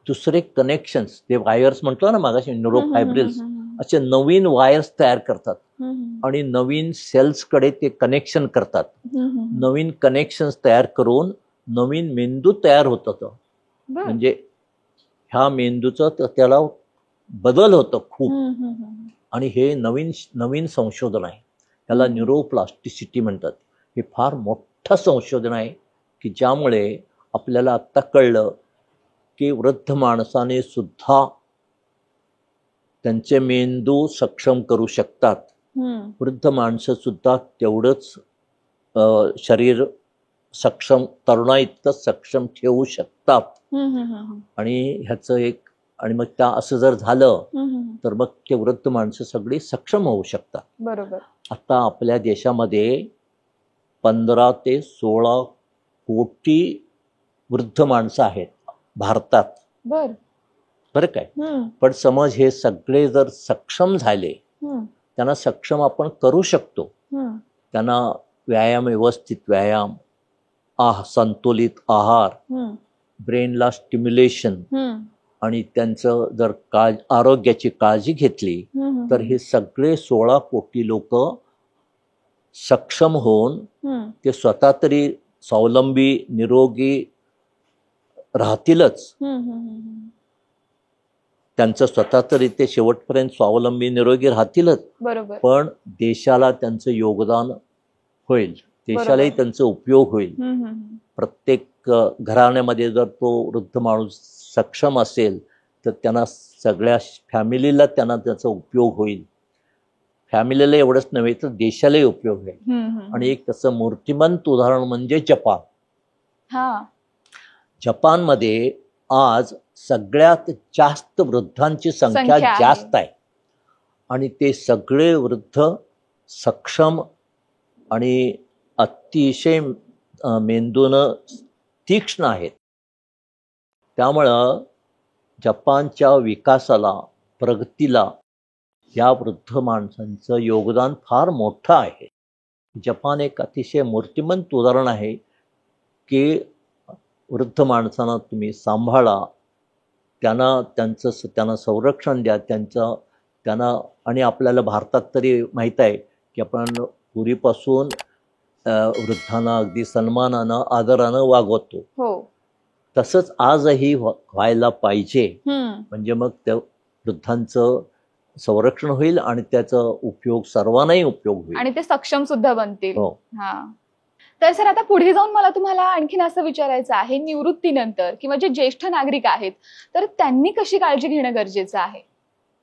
दुसरे कनेक्शन्स, ते वायर्स म्हटलं ना मागाशी, न्यूरोफायब्रिल्स, असे नवीन वायर्स तयार करतात आणि नवीन सेल्सकडे ते कनेक्शन करतात. नवीन कनेक्शन तयार करून नवीन मेंदू तयार होतात. म्हणजे ह्या मेंदूचं त्याला बदल होतं खूप. आणि हे नवीन नवीन संशोधन आहे. त्याला न्यूरोप्लास्टिसिटी म्हणतात. हे फार मोठं संशोधन आहे की ज्यामुळे आपल्याला आत्ता कळलं की वृद्ध माणसाने सुद्धा त्यांचे मेंदू सक्षम करू शकतात. वृद्ध माणसं सुद्धा तेवढंच शरीर सक्षम तरुणा इतकं सक्षम ठेवू शकतात. आणि ह्याचं एक आणि मग त्या असं जर झालं तर मग ते वृद्ध माणसं सगळी सक्षम होऊ शकतात. बरोबर. आता आपल्या देशामध्ये 15 ते 16 कोटी वृद्ध माणसं आहेत भारतात. बरं काय. पण समज हे सगळे जर सक्षम झाले, त्यांना सक्षम आपण करू शकतो. त्यांना व्यायाम, व्यवस्थित व्यायाम, संतुलित आहार, ब्रेनला स्टिम्युलेशन आणि त्यांचं जर आरोग्याची काळजी घेतली तर हे सगळे 16 कोटी लोक सक्षम होऊन ते स्वतः तरी स्वावलंबी निरोगी राहतीलच. त्यांचं स्वतः तरी ते शेवटपर्यंत स्वावलंबी निरोगी राहतीलच. बरोबर. पण देशाला त्यांचं योगदान होईल, देशालाही त्यांचा उपयोग होईल. प्रत्येक घराण्यामध्ये जर तो वृद्ध माणूस सक्षम असेल तर त्यांना सगळ्या फॅमिलीला त्यांना त्याचा उपयोग होईल. फॅमिलीला एवढंच नव्हे तर देशालाही उपयोग होईल. आणि एक तसं मूर्तिमंत उदाहरण म्हणजे जपान. जपानमध्ये आज सगळ्यात जास्त वृद्धांची संख्या जास्त आहे. आणि ते सगळे वृद्ध सक्षम आणि अतिशय मेंदूनं तीक्ष्ण आहेत. त्यामुळं जपानच्या विकासाला, प्रगतीला या वृद्ध माणसांचं योगदान फार मोठं आहे. जपान एक अतिशय मूर्तिमंत उदाहरण आहे की वृद्ध माणसांना तुम्ही सांभाळा, त्यांना संरक्षण द्या, त्यांना. आणि आपल्याला भारतात तरी माहीत आहे की आपण पूर्वीपासून वृद्धांना अगदी सन्मानानं, आदरानं वागवतो. तसंच आजही व्हायला पाहिजे. म्हणजे मग त्या वृद्धांचं संरक्षण होईल आणि त्याचा उपयोग सर्वांनाही उपयोग होईल आणि ते सक्षम सुद्धा बनतील. तर सर आता पुढे जाऊन मला तुम्हाला आणखीन असं विचारायचं आहे, निवृत्तीनंतर किंवा जे ज्येष्ठ नागरिक आहेत तर त्यांनी कशी काळजी घेणं गरजेचं आहे?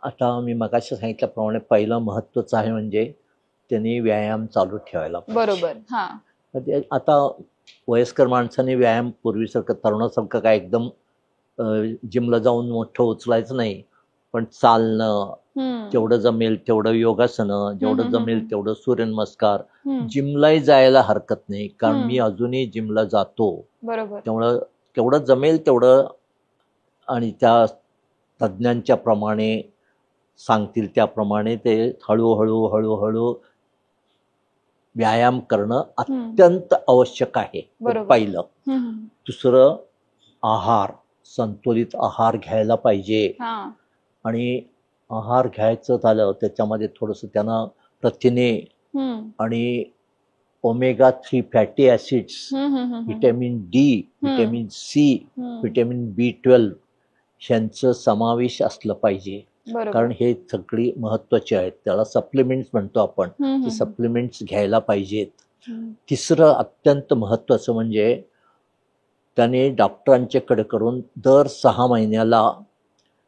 आता मी मगाशी सांगितल्याप्रमाणे पहिलं महत्वाचं आहे म्हणजे त्यांनी व्यायाम चालू ठेवायला पाहिजे. बरोबर. आता वयस्कर माणसाने व्यायाम पूर्वीसारखं तरुणासारखं काय एकदम जिमला जाऊन मोठं उचलायचं नाही, पण चालणं, जेवढं जमेल तेवढं योगासनं, जेवढं जमेल तेवढं सूर्यनमस्कार. जिमलाही जायला हरकत नाही, कारण मी अजूनही जिमला जातो. बरोबर. त्यामुळं केवढं जमेल तेवढं आणि त्या तज्ज्ञांच्या प्रमाणे सांगतील त्याप्रमाणे ते हळूहळू हळूहळू व्यायाम करणं अत्यंत आवश्यक आहे. पहिलं. दुसरं, आहार, संतुलित आहार घ्यायला पाहिजे. आणि आहार घ्यायचं झालं त्याच्यामध्ये थोडंसं त्यांना प्रथिने आणि omega 3 fatty acids, vitamin D, vitamin C, vitamin B12 ह्यांचं समावेश असलं पाहिजे. कारण हे सगळी महत्वाचे आहेत. त्याला सप्लिमेंट्स म्हणतो आपण. ते सप्लिमेंट्स घ्यायला पाहिजेत. तिसरं अत्यंत महत्वाचं म्हणजे त्याने डॉक्टरांच्याकडे करून दर 6 महिन्याला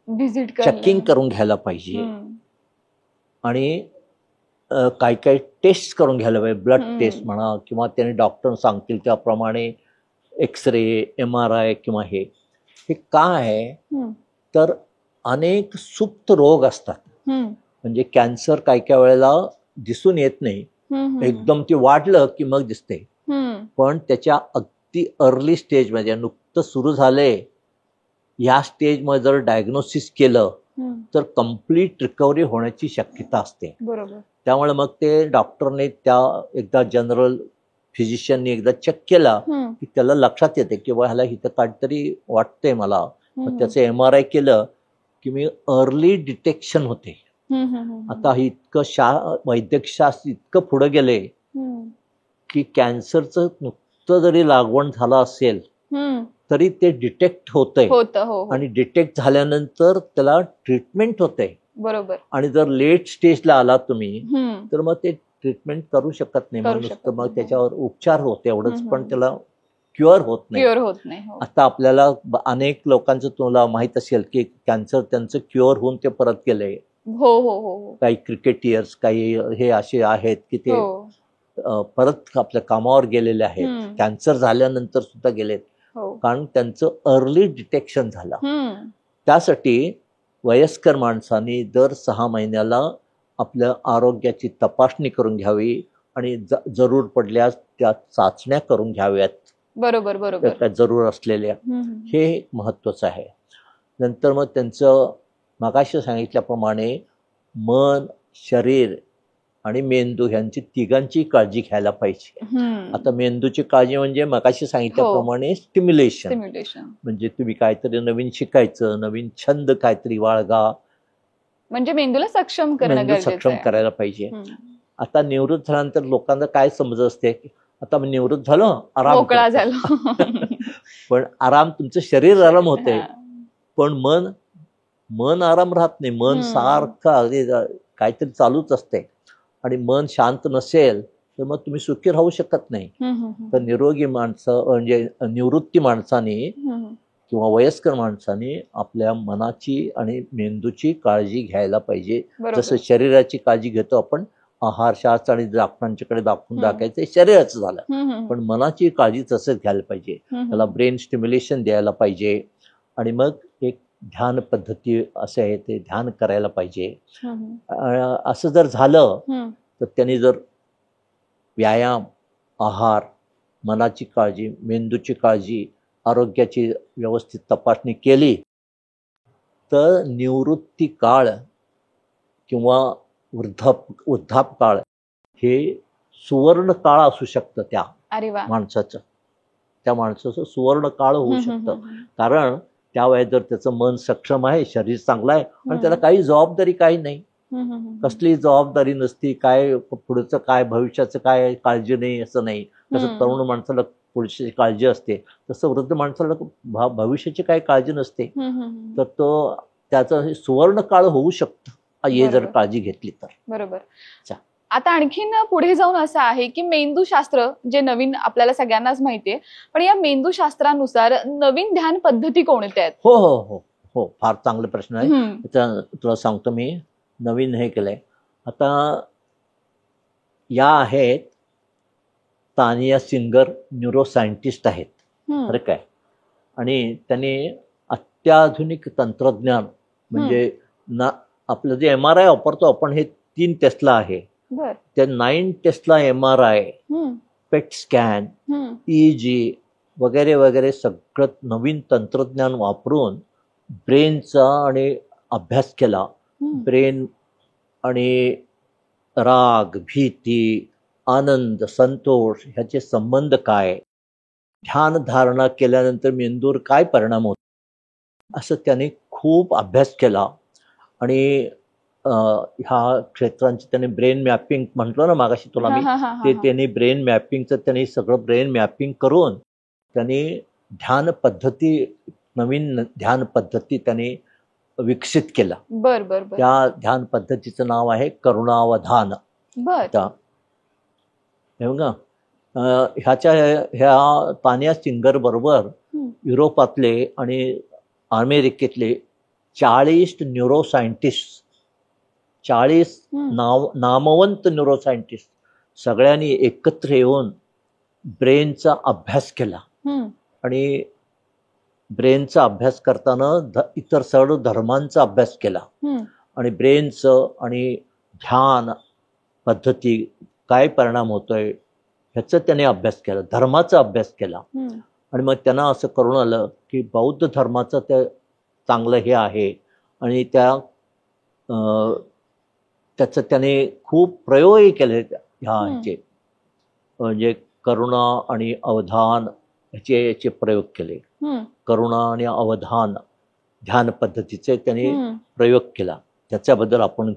चेकिंग करून घ्यायला पाहिजे. आणि काही काही टेस्ट करून घ्यायला पाहिजे, ब्लड टेस्ट म्हणा किंवा त्याने डॉक्टर सांगतील त्याप्रमाणे एक्सरे, MRI किंवा हे काय आहे तर अनेक सुप्त रोग असतात. म्हणजे कॅन्सर काही काही वेळेला दिसून येत नाही, एकदम ते वाढलं की मग दिसते. पण त्याच्या अगदी अर्ली स्टेजमध्ये नुकतं सुरू झालंय या स्टेजमध्ये जर डायग्नोसिस केलं तर कम्प्लीट रिकव्हरी होण्याची शक्यता असते. त्यामुळे मग ते डॉक्टरने एकदा जनरल फिजिशियनने एकदा चेक केला की त्याला लक्षात येते की ह्याला इथं काहीतरी वाटतंय मला. त्याचं MRI केलं की मी अर्ली डिटेक्शन होते. आता इतकं वैद्यकशास्त्र इतकं पुढे गेले की कॅन्सरचं नुकतं जरी लागवण झालं असेल तरी ते डिटेक्ट होतंय आणि डिटेक्ट झाल्यानंतर त्याला ट्रीटमेंट होते. बरोबर. आणि जर लेट स्टेजला आलात तुम्ही तर मग ते ट्रीटमेंट करू शकत नाही, मग त्याच्यावर उपचार होते एवढंच, पण त्याला क्युअर होत नाही. आता आपल्याला अनेक लोकांचं तुम्हाला माहित असेल की कॅन्सर त्यांचं क्युअर होऊन ते परत गेले. काही क्रिकेटियर्स काही हे असे आहेत की ते परत आपल्या कामावर गेलेले आहेत, कॅन्सर झाल्यानंतर सुद्धा गेलेत, कारण त्यांचं अर्ली डिटेक्शन झालं. त्यासाठी वयस्कर माणसांनी दर 6 महिन्याला आपल्या आरोग्याची तपासणी करून घ्यावी आणि जरूर पडल्यास त्या चाचण्या करून घ्याव्यात. बरोबर. त्या जरूर असलेल्या, हे महत्वाचं आहे. नंतर मग त्यांचं मगाशी सांगितल्याप्रमाणे मन, शरीर आणि मेंदू ह्यांची तिघांची काळजी घ्यायला पाहिजे. आता मेंदूची काळजी म्हणजे मगाशी सांगितल्याप्रमाणे स्टिम्युलेशन, म्हणजे तुम्ही काहीतरी नवीन शिकायचं, नवीन छंद काहीतरी बाळगा, म्हणजे मेंदूला सक्षम करायला पाहिजे. आता निवृत्त झाल्यानंतर लोकांना काय समज असते, आता निवृत्त झालो आराम पण आराम, तुमचं शरीर आराम होते पण मन आराम राहत नाही. मन सारखं काहीतरी चालूच असते आणि मन शांत नसेल तर मग तुम्ही सुखी राहू शकत नाही. तर निरोगी माणसं म्हणजे निवृत्ती माणसाने किंवा वयस्कर माणसाने आपल्या मनाची आणि मेंदूची काळजी घ्यायला पाहिजे. जसं शरीराची काळजी घेतो आपण, आहार शास्त्र आणि डॉक्टरांच्याकडे दाखायचं शरीराचं झालं, पण मनाची काळजी तसंच घ्यायला पाहिजे. त्याला ब्रेन स्टिम्युलेशन द्यायला पाहिजे आणि मग एक ध्यान पद्धती असं आहे ते ध्यान करायला पाहिजे. असं जर झालं तर त्यांनी जर व्यायाम, आहार, मनाची काळजी, मेंदूची काळजी, आरोग्याची व्यवस्थित तपासणी केली तर निवृत्ती काळ किंवा वृद्धाप काळ हे सुवर्ण काळ असू शकतं. त्या माणसाचं सुवर्ण काळ होऊ शकतं, कारण त्या वयात जर त्याचं मन सक्षम आहे, शरीर चांगलं आहे आणि त्याला काही जबाबदारी काही नाही, कसली जबाबदारी नसती, काय पुढचं काय भविष्याचं काय काळजी नाही असं नाही. तसं तरुण माणसाला पुढची काळजी असते, तसं वृद्ध माणसाला भविष्याची काही काळजी नसते. तर तो त्याचं सुवर्ण काळ होऊ शकतं हे जर काळजी घेतली तर. बरोबर. आता आणखीन पुढे जाऊन असं आहे की मेंदूशास्त्र जे नवीन आपल्याला सगळ्यांनाच माहितीये, पण या मेंदूशास्त्रानुसार नवीन ध्यान पद्धती कोणत्या आहेत? हो हो हो हो फार चांगला प्रश्न आहे. तुला सांगतो मी नवीन हे केलंय. आता या आहेत तानिया सिंगर, न्यूरोसायंटिस्ट आहेत बरं काय, आणि त्यांनी अत्याधुनिक तंत्रज्ञान म्हणजे आपलं जे MRI वापरतो आपण हे 3 टेस्ला आहे, ते 9 टेस्ला MRI, पेट स्कॅन, EEG वगैरे वगैरे सगळं नवीन तंत्रज्ञान वापरून ब्रेनचा आणि अभ्यास केला. ब्रेन आणि राग, भीती, आनंद, संतोष ह्याचे संबंध काय, ध्यान धारणा केल्यानंतर मेंदूवर काय परिणाम होतो, असं त्याने खूप अभ्यास केला. आणि ह्या क्षेत्रांची त्यांनी ब्रेन मॅपिंग म्हटलं ना मागाशी तुला मी, ते त्यांनी ब्रेन मॅपिंगचं त्यांनी सगळं ब्रेन मॅपिंग करून त्यांनी नवीन ध्यान पद्धती त्यांनी विकसित केला. त्या ध्यान पद्धतीचं नाव आहे करुणावधान. ह्या तानिया सिंगर बरोबर युरोपातले आणि अमेरिकेतले 40 न्यूरोसायंटिस्ट, 40 नामवंत न्यूरोसायंटिस्ट सगळ्यांनी एकत्र येऊन ब्रेनचा अभ्यास केला. आणि ब्रेनचा अभ्यास करताना इतर सर्व धर्मांचा अभ्यास केला आणि ब्रेनचं आणि ध्यान पद्धती काय परिणाम होतोय ह्याचा त्याने अभ्यास केला, धर्माचा अभ्यास केला. आणि मग त्यांना असं करून आलं की बौद्ध धर्माचं ते चांगलं हे आहे आणि त्याचं त्याने खूप प्रयोगही केले ह्याचे, म्हणजे करुणा आणि अवधान याचे प्रयोग केले. करुणा आणि अवधान ध्यान पद्धतीचे त्यांनी प्रयोग केला. त्याच्याबद्दल आपण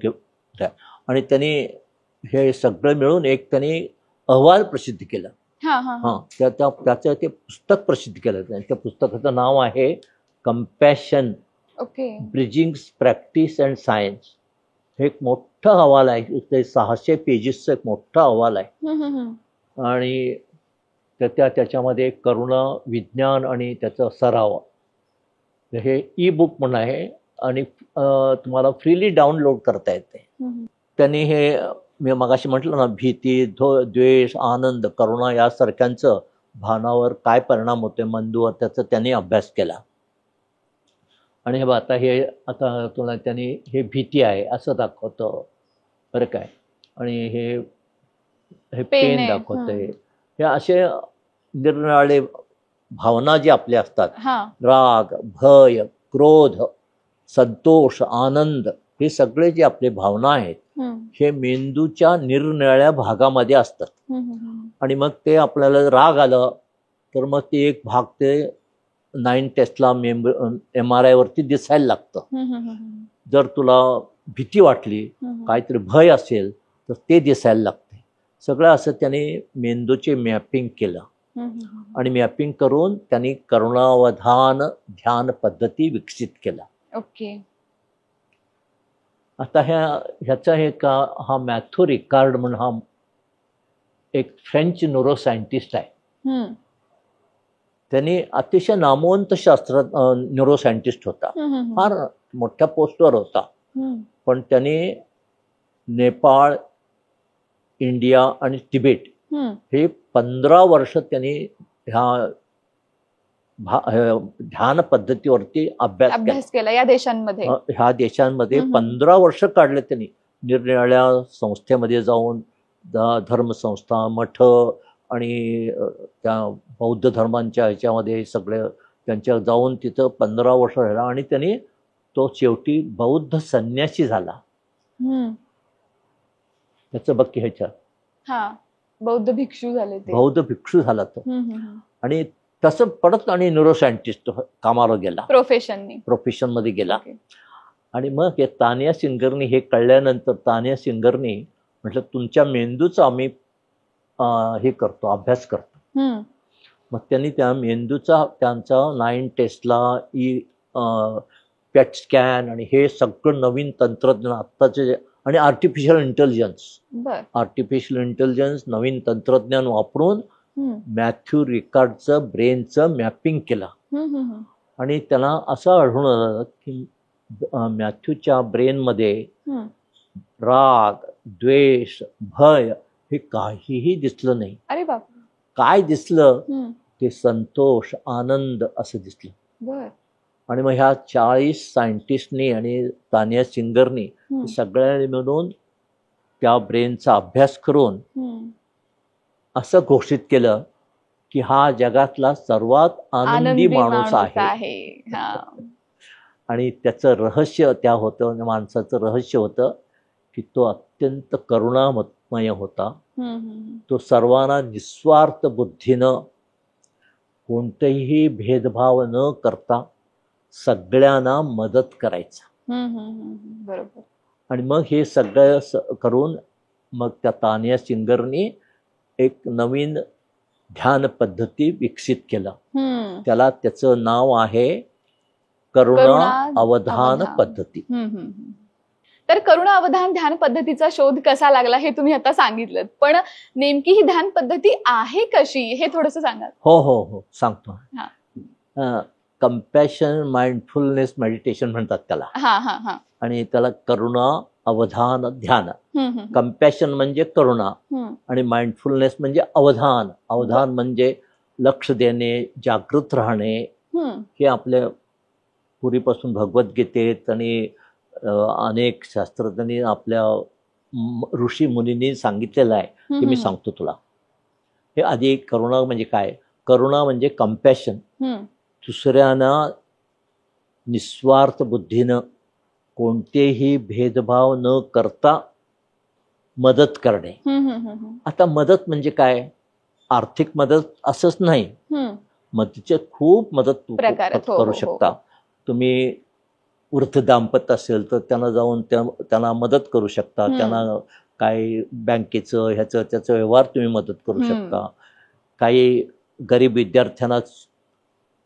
आणि त्यांनी हे सगळं मिळून एक त्यांनी अहवाल प्रसिद्ध केला. त्याचं ते पुस्तक प्रसिद्ध केलं. त्या पुस्तकाचं नाव आहे compassion, bridging practice and science. हे एक मोठं अहवाल आहे, ते 600 पेजेसचं एक मोठा अहवाल आहे. आणि त्याच्यामध्ये करुणा, विज्ञान आणि त्याचा सराव हे ई बुक म्हणून आहे आणि तुम्हाला फ्रीली डाउनलोड करता येते. त्यांनी हे मी मगाशी म्हटलं ना, भीती, द्वेष, आनंद, करुणा यासारख्यांचं भावनावर काय परिणाम होते मेंदूवर, त्याचा त्यांनी अभ्यास केला. आणि हे आता तुला त्यांनी हे भीती आहे असं दाखवतं बरं काय, आणि हे पेन दाखवतंय. हे असे निरनिराळे भावना जे आपले असतात, राग, भय, क्रोध, संतोष, आनंद, हे सगळे जे आपले भावना आहेत हे मेंदूच्या निरनिराळ्या भागामध्ये असतात. आणि मग ते आपल्याला राग आलं तर मग ते एक भाग ते 9 टेस्ला MRI वरती दिसायला लागतं. जर तुला भीती वाटली, काहीतरी भय असेल तर ते दिसायला लागते. सगळं असं त्याने मेंदूचे मॅपिंग केलं आणि मॅपिंग करून त्यांनी करुणावधान ध्यान पद्धती विकसित केला. आता ह्याचा हा मॅथ्यू रिकार्ड म्हणून हा एक फ्रेंच न्यूरोसायंटिस्ट आहे. त्यांनी अतिशय नामवंत न्यूरोसायंटिस्ट होता, फार मोठ्या पोस्टवर होता. पण त्याने नेपाळ, इंडिया आणि तिबेट हे 15 वर्ष त्यांनी ह्या ध्यान पद्धतीवरती अभ्यास केला. ह्या देशांमध्ये 15 वर्ष काढले त्यांनी. निरनिराळ्या संस्थेमध्ये जाऊन, धर्मसंस्था, मठ आणि त्या बौद्ध धर्मांच्या ह्याच्यामध्ये सगळे त्यांच्या जाऊन तिथं 15 वर्ष राहिला आणि त्यांनी तो शेवटी बौद्ध संन्यासी झाला. त्याचं बघ की ह्याच्यात बौद्ध भिक्षू झाला तो. आणि तसं पडत आणि न्यूरोसायंटिस्ट कामावर गेला, प्रोफेशन मध्ये गेला. आणि मग हे तानिया सिंगरनी हे कळल्यानंतर तानिया सिंगरनी म्हटलं तुमच्या मेंदूचा आम्ही हे करतो, अभ्यास करतो. मग त्यांनी त्या मेंदूचा त्यांचा 9 टेस्ला पेट स्कॅन आणि हे सगळं नवीन तंत्रज्ञान आत्ताचे आणि आर्टिफिशियल इंटेलिजन्स नवीन तंत्रज्ञान वापरून मॅथ्यू रिकार्डचं ब्रेनचं मॅपिंग केलं. आणि त्याला असं आढळून आलं की मॅथ्यूच्या ब्रेनमध्ये राग, द्वेष, भय हे काहीही दिसलं नाही. अरे बाप. काय दिसलं ते संतोष, आनंद असं दिसलं. आणि मग ह्या 40 सायंटिस्टनी आणि तानिया सिंगरनी सगळ्यांनी मिळून त्या ब्रेनचा अभ्यास करून असं घोषित केलं की हा जगातला सर्वात आनंदी माणूस आहे. आणि त्याचं रहस्य होतं, माणसाचं रहस्य होतं की तो अत्यंत करुणामय होता. तो सर्वांना निस्वार्थ बुद्धीनं, कोणतेही भेदभाव न करता सगळ्यांना मदत करायचा. बरोबर. आणि मग हे सगळं करून मग त्या तानिया सिंगरनी एक नवीन ध्यान पद्धती विकसित केला. त्याला त्याचं नाव आहे करुणा अवधान पद्धती. तर करुणा अवधान ध्यान पद्धतीचा शोध कसा लागला हे तुम्ही आता सांगितलं, पण नेमकी ही ध्यान पद्धती आहे कशी हे थोडंसं सांगा. हो सांगतो. कंपॅशन माइंडफुलनेस मेडिटेशन म्हणतात त्याला. आणि त्याला करुणा अवधान ध्यान. कंपॅशन म्हणजे करुणा आणि माइंडफुलनेस म्हणजे अवधान. अवधान म्हणजे लक्ष देणे, जागृत राहणे. हे आपल्या पूर्वीपासून भगवद्गीतेत आणि अनेक शास्त्रज्ञांनी आपल्या ऋषी मुनींनी सांगितलेलं आहे की मी सांगतो तुला. हे आधी करुणा म्हणजे काय? करुणा म्हणजे कंपॅशन, दुसऱ्यांना निस्वार्थ बुद्धीनं कोणतेही भेदभाव न करता मदत करणे. आता मदत म्हणजे काय? आर्थिक मदत असंच नाही, मदतीचे खूप मदत करू शकता. तुम्ही वृद्ध दाम्पत्य असेल तर त्यांना जाऊन त्यांना मदत करू शकता. त्यांना काही बँकेचं ह्याचं त्याचं व्यवहार तुम्ही मदत करू शकता. काही गरीब विद्यार्थ्यांना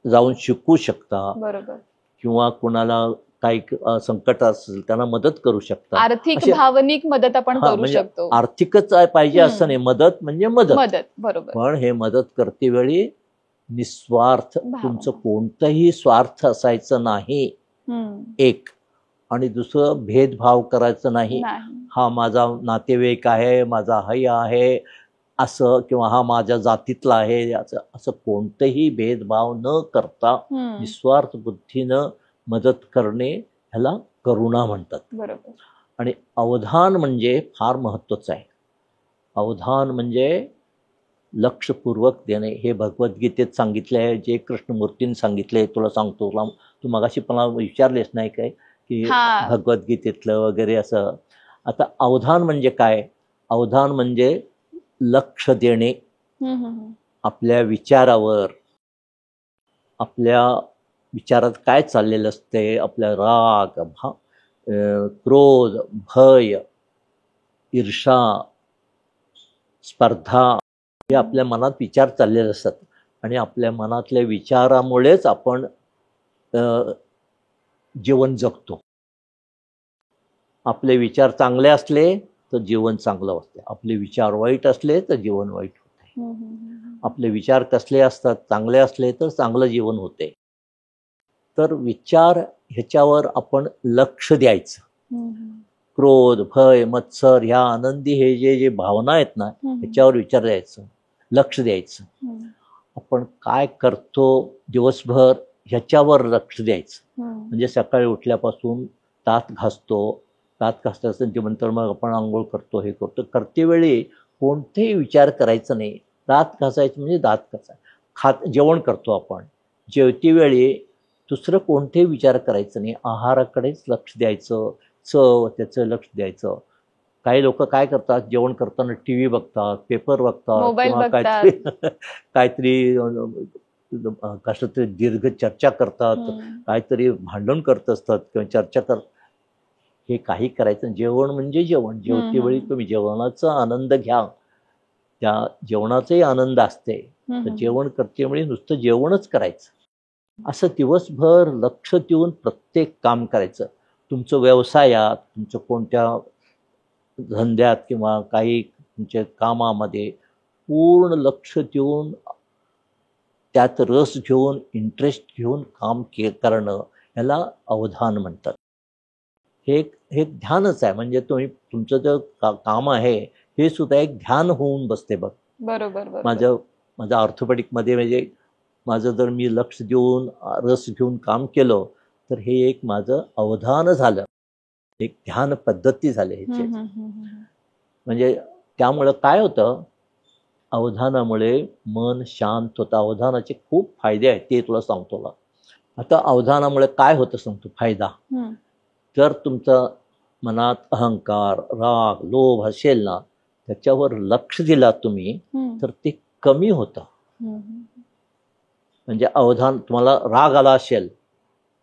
जाऊन शिकवू शकता. बरोबर. किंवा कुणाला काही संकट असेल त्यांना मदत करू शकता. आर्थिक भावनिक मदत आपण करू म्हणजे शकतो. आर्थिकच पाहिजे असं नाही, मदत म्हणजे मदत. बरोबर. पण हे मदत करते वेळी निस्वार्थ, तुमचं कोणतंही स्वार्थ असायचं नाही एक, आणि दुसरं भेदभाव करायचं नाही. हा माझा नातेवाईक आहे, माझा हाई आहे असं, किंवा हा माझ्या जातीतला आहे असं कोणतंही भेदभाव न करता निस्वार्थ बुद्धीनं मदत करणे ह्याला करुणा म्हणतात. बरोबर. आणि अवधान म्हणजे फार महत्वाचं आहे. अवधान म्हणजे लक्षपूर्वक देणे. हे भगवद्गीतेत सांगितले आहे, जे कृष्णमूर्तींनी सांगितले. तुला सांगतो, तू मगाशी मला विचारलेस नाही काय की भगवद्गीतेतलं वगैरे असं. आता अवधान म्हणजे काय? अवधान म्हणजे लक्ष देणे आपल्या विचारावर. आपल्या विचारात काय चाललेलं असते, आपल्या राग, क्रोध, भय, ईर्षा, स्पर्धा, हे आपल्या मनात विचार चाललेले असतात. आणि आपल्या मनातल्या विचारामुळेच आपण जीवन जगतो. आपले विचार चांगले असले तर जीवन चांगलं असते, आपले विचार वाईट असले तर जीवन वाईट होते. आपले विचार कसले असतात, चांगले असले तर चांगलं जीवन होते. तर विचार ह्याच्यावर आपण लक्ष द्यायचं. क्रोध, भय, मत्सर, ह्या आनंदी हे जे भावना आहेत ना, ह्याच्यावर विचार द्यायचं, लक्ष द्यायचं. आपण काय करतो दिवसभर ह्याच्यावर लक्ष द्यायचं. म्हणजे सकाळी उठल्यापासून दात घासतो, दात घासल्यानंतर मग आपण आंघोळ करतो, हे करतो. करते वेळी कोणतेही विचार करायचं नाही. दात घासायचं म्हणजे दात घासायचं. जेवण करतो आपण, जेवते वेळी दुसरं कोणतेही विचार करायचं नाही, आहाराकडेच लक्ष द्यायचं, चव त्याचं लक्ष द्यायचं. काही लोक काय करतात, जेवण करताना टीव्ही बघतात, पेपर बघतात, किंवा काहीतरी कसं तरी दीर्घ चर्चा करतात, काहीतरी भांडण करत असतात किंवा चर्चा करतात. हे काही करायचं. जेवण म्हणजे जेवण. जेवते वेळी तुम्ही जेवणाचा आनंद घ्या, त्या जेवणाचाही आनंद असते. तर जेवण करते वेळी नुसतं जेवणच करायचं. असं दिवसभर लक्ष देऊन प्रत्येक काम करायचं. तुमचं व्यवसायात, तुमचं कोणत्या धंद्यात किंवा काही तुमच्या कामामध्ये पूर्ण लक्ष देऊन, त्यात रस घेऊन, इंटरेस्ट घेऊन काम करणं, ह्याला अवधान म्हणतात. हे ध्यानच आहे. म्हणजे तुमचं जे काम आहे हे सुद्धा एक ध्यान होऊन बसते बघ. बरोबर. माझ्या ऑर्थोपेडिकमध्ये म्हणजे माझं जर मी लक्ष देऊन रस घेऊन काम केलं तर हे एक माझं अवधान झालं, एक ध्यान पद्धती झाली ह्याची. म्हणजे त्यामुळं काय होतं, अवधानामुळे मन शांत होतं. अवधानाचे खूप फायदे आहेत, ते तुला सांगतो. आता अवधानामुळे काय होतं सांगतो फायदा. जर तुमचं मनात अहंकार, राग, लोभ असेल ना, त्याच्यावर लक्ष दिला तुम्ही तर ते कमी होतं. म्हणजे अवधान, तुम्हाला राग आला असेल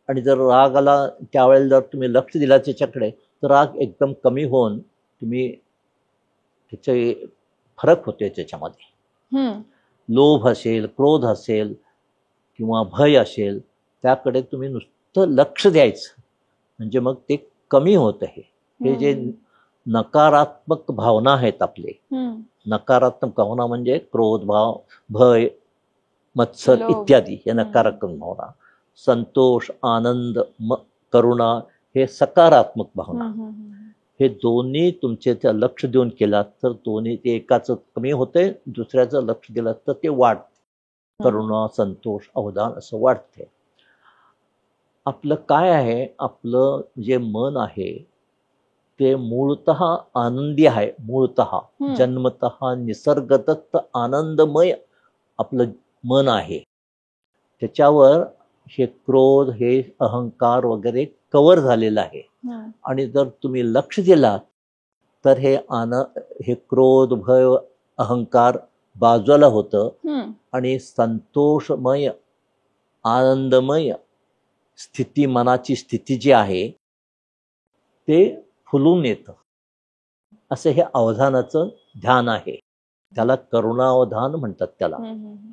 आणि जर राग आला त्यावेळेला जर तुम्ही लक्ष दिला त्याच्याकडे, तर राग एकदम कमी होऊन तुम्ही त्याचे फरक होते त्याच्यामध्ये. लोभ असेल, क्रोध असेल किंवा भय असेल, त्याकडे तुम्ही नुसतं लक्ष द्यायचं, म्हणजे मग ते कमी होतं. हे जे नकारात्मक भावना आहेत आपले, नकारात्मक भावना म्हणजे क्रोध भाव, भय, मत्सर इत्यादी, हे नकारात्मक भावना. संतोष, आनंद, करुणा हे सकारात्मक भावना. हे दोन्ही तुमचे त्या लक्ष देऊन केलात तर दोन्ही, ते एकाचं कमी होते, दुसऱ्याचं लक्ष दिलं तर ते वाढते. करुणा, संतोष, अवधान असं वाढते. आपलं काय आहे, आपलं जे मन आहे ते मूळतः आनंदी आहे. मूळतः जन्मतः निसर्गदत्त आनंदमय आपलं मन आहे. त्याच्यावर हे क्रोध, हे अहंकार वगैरे कव्हर झालेलं आहे. आणि जर तुम्ही लक्ष दिलात तर हे क्रोध, भय, अहंकार बाजूला होतं आणि संतोषमय, आनंदमय स्थिती, मनाची स्थिती जी आहे ते फुलून येतं. असं हे अवधानाचं ध्यान आहे. त्याला करुणावधान म्हणतात त्याला.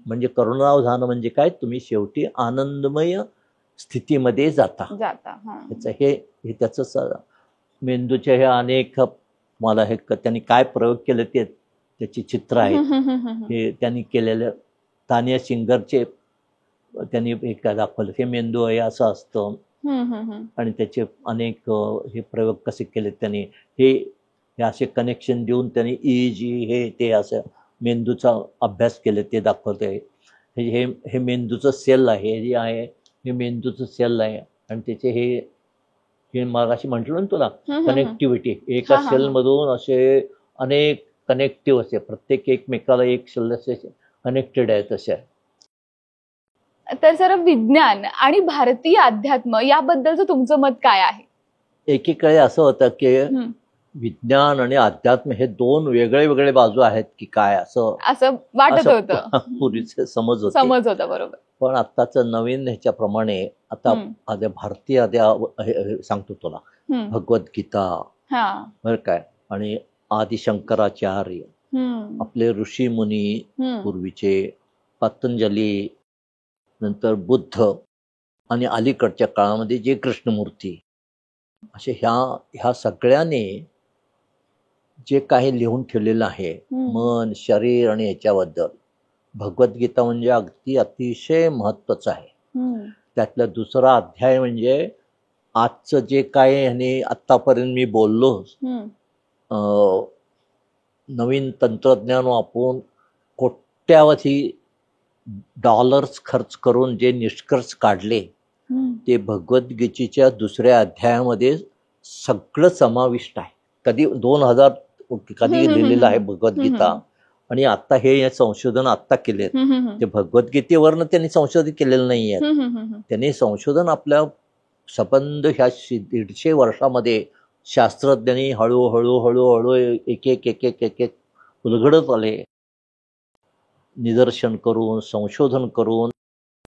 म्हणजे करुणावधान म्हणजे काय, तुम्ही शेवटी आनंदमय स्थितीमध्ये जाता. त्याचं हे त्याचं मेंदूचे हे अनेक, मला हे त्यांनी काय प्रयोग केले ते त्याची चित्र आहेत. हे त्यांनी केलेलं तानिया सिंगरचे त्यांनी एक दाखवलं, हे मेंदू आहे असं असतं आणि त्याचे अनेक हे प्रयोग कसे केले त्यांनी, हे असे कनेक्शन देऊन त्यांनी EEG हे ते असं मेंदूचा अभ्यास केले ते दाखवते. हे मेंदूचं सेल आहे, जे आहे हे मेंदूचं सेल आहे आणि त्याचे हे मगाशी म्हटलं ना तुला, कनेक्टिव्हिटी, एका सेलमधून असे अनेक कनेक्टिव्ह असे, प्रत्येक एकमेकाला एक सेल असे कनेक्टेड आहे तसे. तर सर, विज्ञान आणि भारतीय अध्यात्म याबद्दलचं तुमचं मत काय आहे? एकीकडे असं होतं की विज्ञान आणि अध्यात्म हे दोन वेगळे वेगळे बाजू आहेत की काय, असं वाटत होतं, पूर्वीचे समज होता. बरोबर. पण आत्ताचं नवीन ह्याच्याप्रमाणे आता भारतीय सांगतो तुला, भगवद्गीता बरं काय, आणि आदि शंकराचार्य, आपले ऋषी मुनी पूर्वीचे, पतंजली, नंतर बुद्ध, आणि अलीकडच्या काळामध्ये जे कृष्णमूर्ती, असे ह्या सगळ्यांनी जे काही लिहून ठेवलेलं आहे मन, शरीर आणि याच्याबद्दल, भगवद्गीता म्हणजे अगदी अतिशय महत्वाचं आहे. त्यातला दुसरा अध्याय म्हणजे आजचं जे काय ह्याने आतापर्यंत मी बोललो, नवीन तंत्रज्ञान वापरून कोट्यावधी डॉलर्स खर्च करून जे निष्कर्ष काढले ते भगवद्गीतेच्या दुसऱ्या अध्यायामध्ये सगळं समाविष्ट आहे. कधी 2000 कधी लिहिलेलं आहे भगवद्गीता, आणि आता हे संशोधन आता केले. ते भगवद्गीतेवरनं त्यांनी संशोधन केलेलं नाही आहे. त्यांनी संशोधन आपल्या संबंध ह्या 150 वर्षामध्ये शास्त्रज्ञांनी हळूहळू एक एक उलगडत आले, निदर्शन करून, संशोधन करून,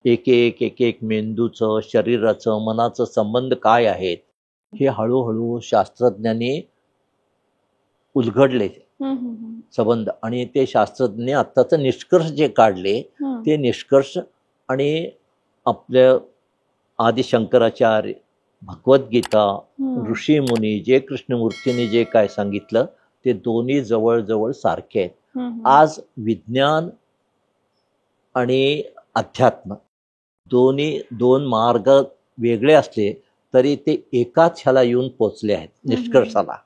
एक एक मेंदूचं, शरीराचं, मनाचं संबंध काय आहेत हे हळूहळू शास्त्रज्ञांनी उलगडले संबंध. आणि ते शास्त्रज्ञ आत्ताचे निष्कर्ष जे काढले ते निष्कर्ष आणि आपल्या आदि शंकराचार्य, भगवद्गीता, ऋषी मुनी, जे कृष्णमूर्तींनी जे काय सांगितलं ते दोन्ही जवळजवळ सारखे आहेत. आज विज्ञान आणि अध्यात्म दोन मार्ग वेगळे असले तरी ते एकाच ह्याला येऊन पोचले आहेत, निष्कर्षाला.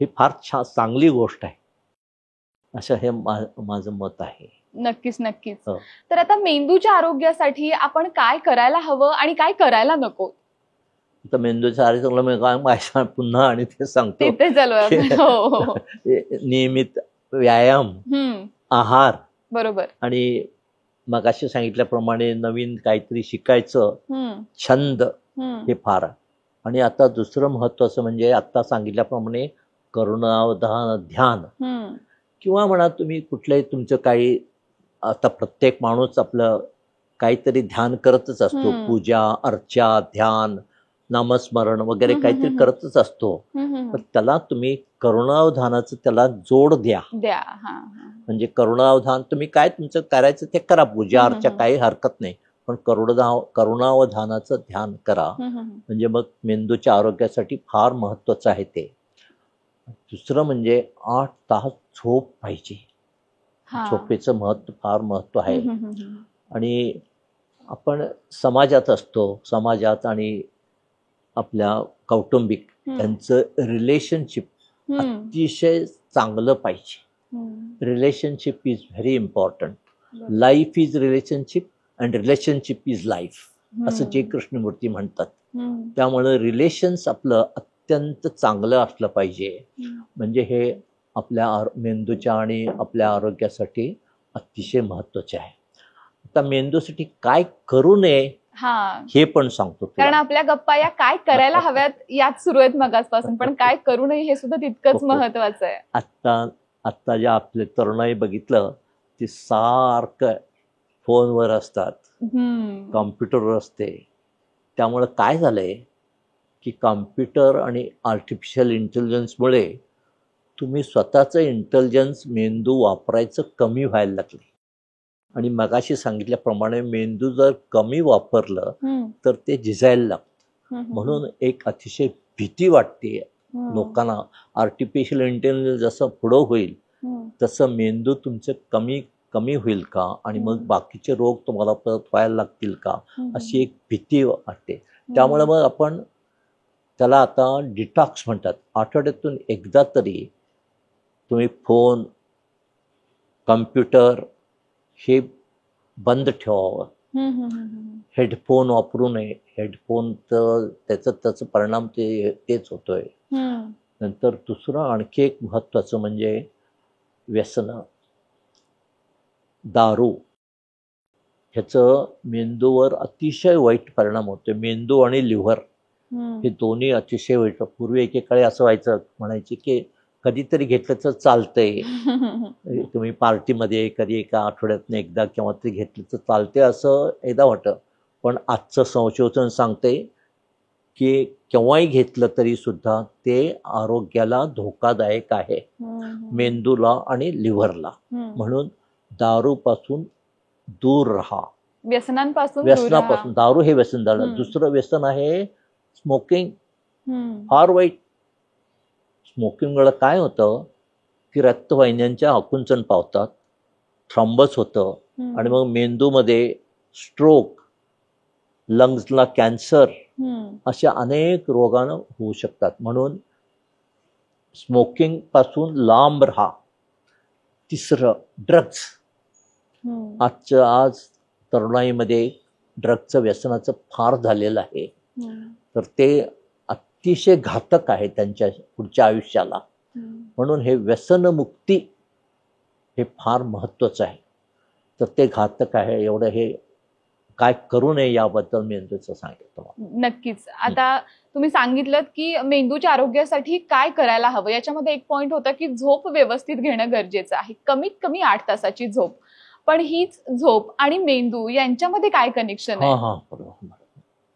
ही फार चांगली गोष्ट आहे, असं हे माझं मत आहे. नक्कीच. तर आता मेंदूच्या आरोग्यासाठी आपण काय करायला हवं आणि काय करायला नको? तर मेंदूच्या आरोग्याला पुन्हा आणि ते सांगतो, नियमित व्यायाम, आहार, बरोबर, आणि मगाशी सांगितल्याप्रमाणे नवीन काहीतरी शिकायचं, छंद, हे फार. आणि आता दुसरं महत्वाचं म्हणजे आता सांगितल्याप्रमाणे करुणावधान ध्यान, किंवा म्हणा तुम्ही कुठलंही तुमचं काही, आता प्रत्येक माणूस आपलं काहीतरी ध्यान करतच असतो, पूजा अर्चा, ध्यान, नामस्मरण वगैरे काहीतरी करतच असतो. पण त्याला तुम्ही करुणावधानाचं त्याला जोड द्या. म्हणजे करुणावधान तुम्ही काय तुमचं करायचं ते करा, पूजा अर्चा काही हरकत नाही, पण करुणावधानाचं ध्यान करा. म्हणजे मग मेंदूच्या आरोग्यासाठी फार महत्वाचं आहे ते. दुसरं म्हणजे 8 तास झोप पाहिजे. झोपेचं फार महत्व आहे. आणि आपण समाजात असतो, समाजात आणि आपल्या कौटुंबिक त्यांचं रिलेशनशिप अतिशय चांगलं पाहिजे. Relationship is very important. Life is relationship and relationship is life, असं जे कृष्णमूर्ती म्हणतात. त्यामुळे रिलेशन्स आपलं अत्यंत चांगलं असलं पाहिजे. म्हणजे हे आपल्या मेंदूच्या आणि आपल्या आरोग्यासाठी अतिशय महत्वाचे आहे. आता मेंदूसाठी काय करू नये हे पण सांगतो, कारण आपल्या गप्पा या काय करायला हव्यात यात सुरू आहेत मगासपासून, पण काय करू नये हे सुद्धा तितकंच महत्वाचं आहे. आता ज्या आपले तरुणाई बघितलं ती सारखं फोनवर असतात, कॉम्प्युटरवर असते, त्यामुळं काय झालंय की कॉम्प्युटर आणि आर्टिफिशियल इंटेलिजन्समुळे तुम्ही स्वतःचं इंटेलिजन्स मेंदू वापरायचं कमी व्हायला लागले. आणि मगाशी सांगितल्याप्रमाणे मेंदू जर कमी वापरलं तर ते झिजायला लागतं. म्हणून एक अतिशय भीती वाटते लोकांना. आर्टिफिशियल इंटेलिजन्स जसं पुढं होईल तसं मेंदू तुमचं कमी कमी होईल का आणि मग बाकीचे रोग तुम्हाला परत व्हायला लागतील का, अशी एक भीती वाटते. त्यामुळे मग आपण त्याला आता डिटॉक्स म्हणतात. आठवड्यातून एकदा तरी तुम्ही फोन, कम्प्युटर हे बंद ठेवावं. हेडफोन वापरू नये. हेडफोन तर त्याचा परिणाम तेच होतोय. नंतर दुसरं आणखी एक महत्त्वाचं म्हणजे व्यसनं. दारू ह्याचं मेंदूवर अतिशय वाईट परिणाम होतोय. मेंदू आणि लिव्हर हे दोन्ही अतिशय वाईट. पूर्वी एकेकाळी असं व्हायचं, म्हणायचे की कधीतरी घेतलं तर चालतंय, तुम्ही पार्टीमध्ये कधी एका आठवड्यातनं एकदा केव्हा तरी घेतलं तर चालतंय असं एकदा वाटतं. पण आजचं संशोधन सांगते की केव्हाही घेतलं तरी सुद्धा ते आरोग्याला धोकादायक आहे, मेंदूला आणि लिव्हरला. म्हणून दारूपासून दूर राहा. व्यसनापासून. दारू हे व्यसन झालं. दुसरं व्यसन आहे स्मोकिंग. फार वाईट. स्मोकिंगमुळे काय होतं की रक्तवाहिन्यांच्या आकुंचन पावतात, थ्रॉम्बस होतं आणि मग मेंदूमध्ये स्ट्रोक, लंग्सला कॅन्सर अशा अनेक रोगानं होऊ शकतात. म्हणून स्मोकिंग पासून लांब राहा. तिसरं ड्रग्ज. आज तरुणाईमध्ये ड्रग्जचं व्यसनाचं फार झालेलं आहे. तर ते अतिशय घातक आहे त्यांच्या पुढच्या आयुष्याला. म्हणून हे व्यसनमुक्ती हे फार महत्त्वाचं आहे. तर ते घातक आहे. एवढं हे काय करू नये याबद्दल मेंदूचं सांगितलं. नक्कीच. आता तुम्ही सांगितलं की मेंदूच्या आरोग्यासाठी काय करायला हवं. याच्यामध्ये एक पॉइंट होता की झोप व्यवस्थित घेणं गरजेचं आहे. कमीत कमी 8 तासाची झोप. पण हीच झोप आणि मेंदू यांच्यामध्ये काय कनेक्शन आहे? हा बरोबर.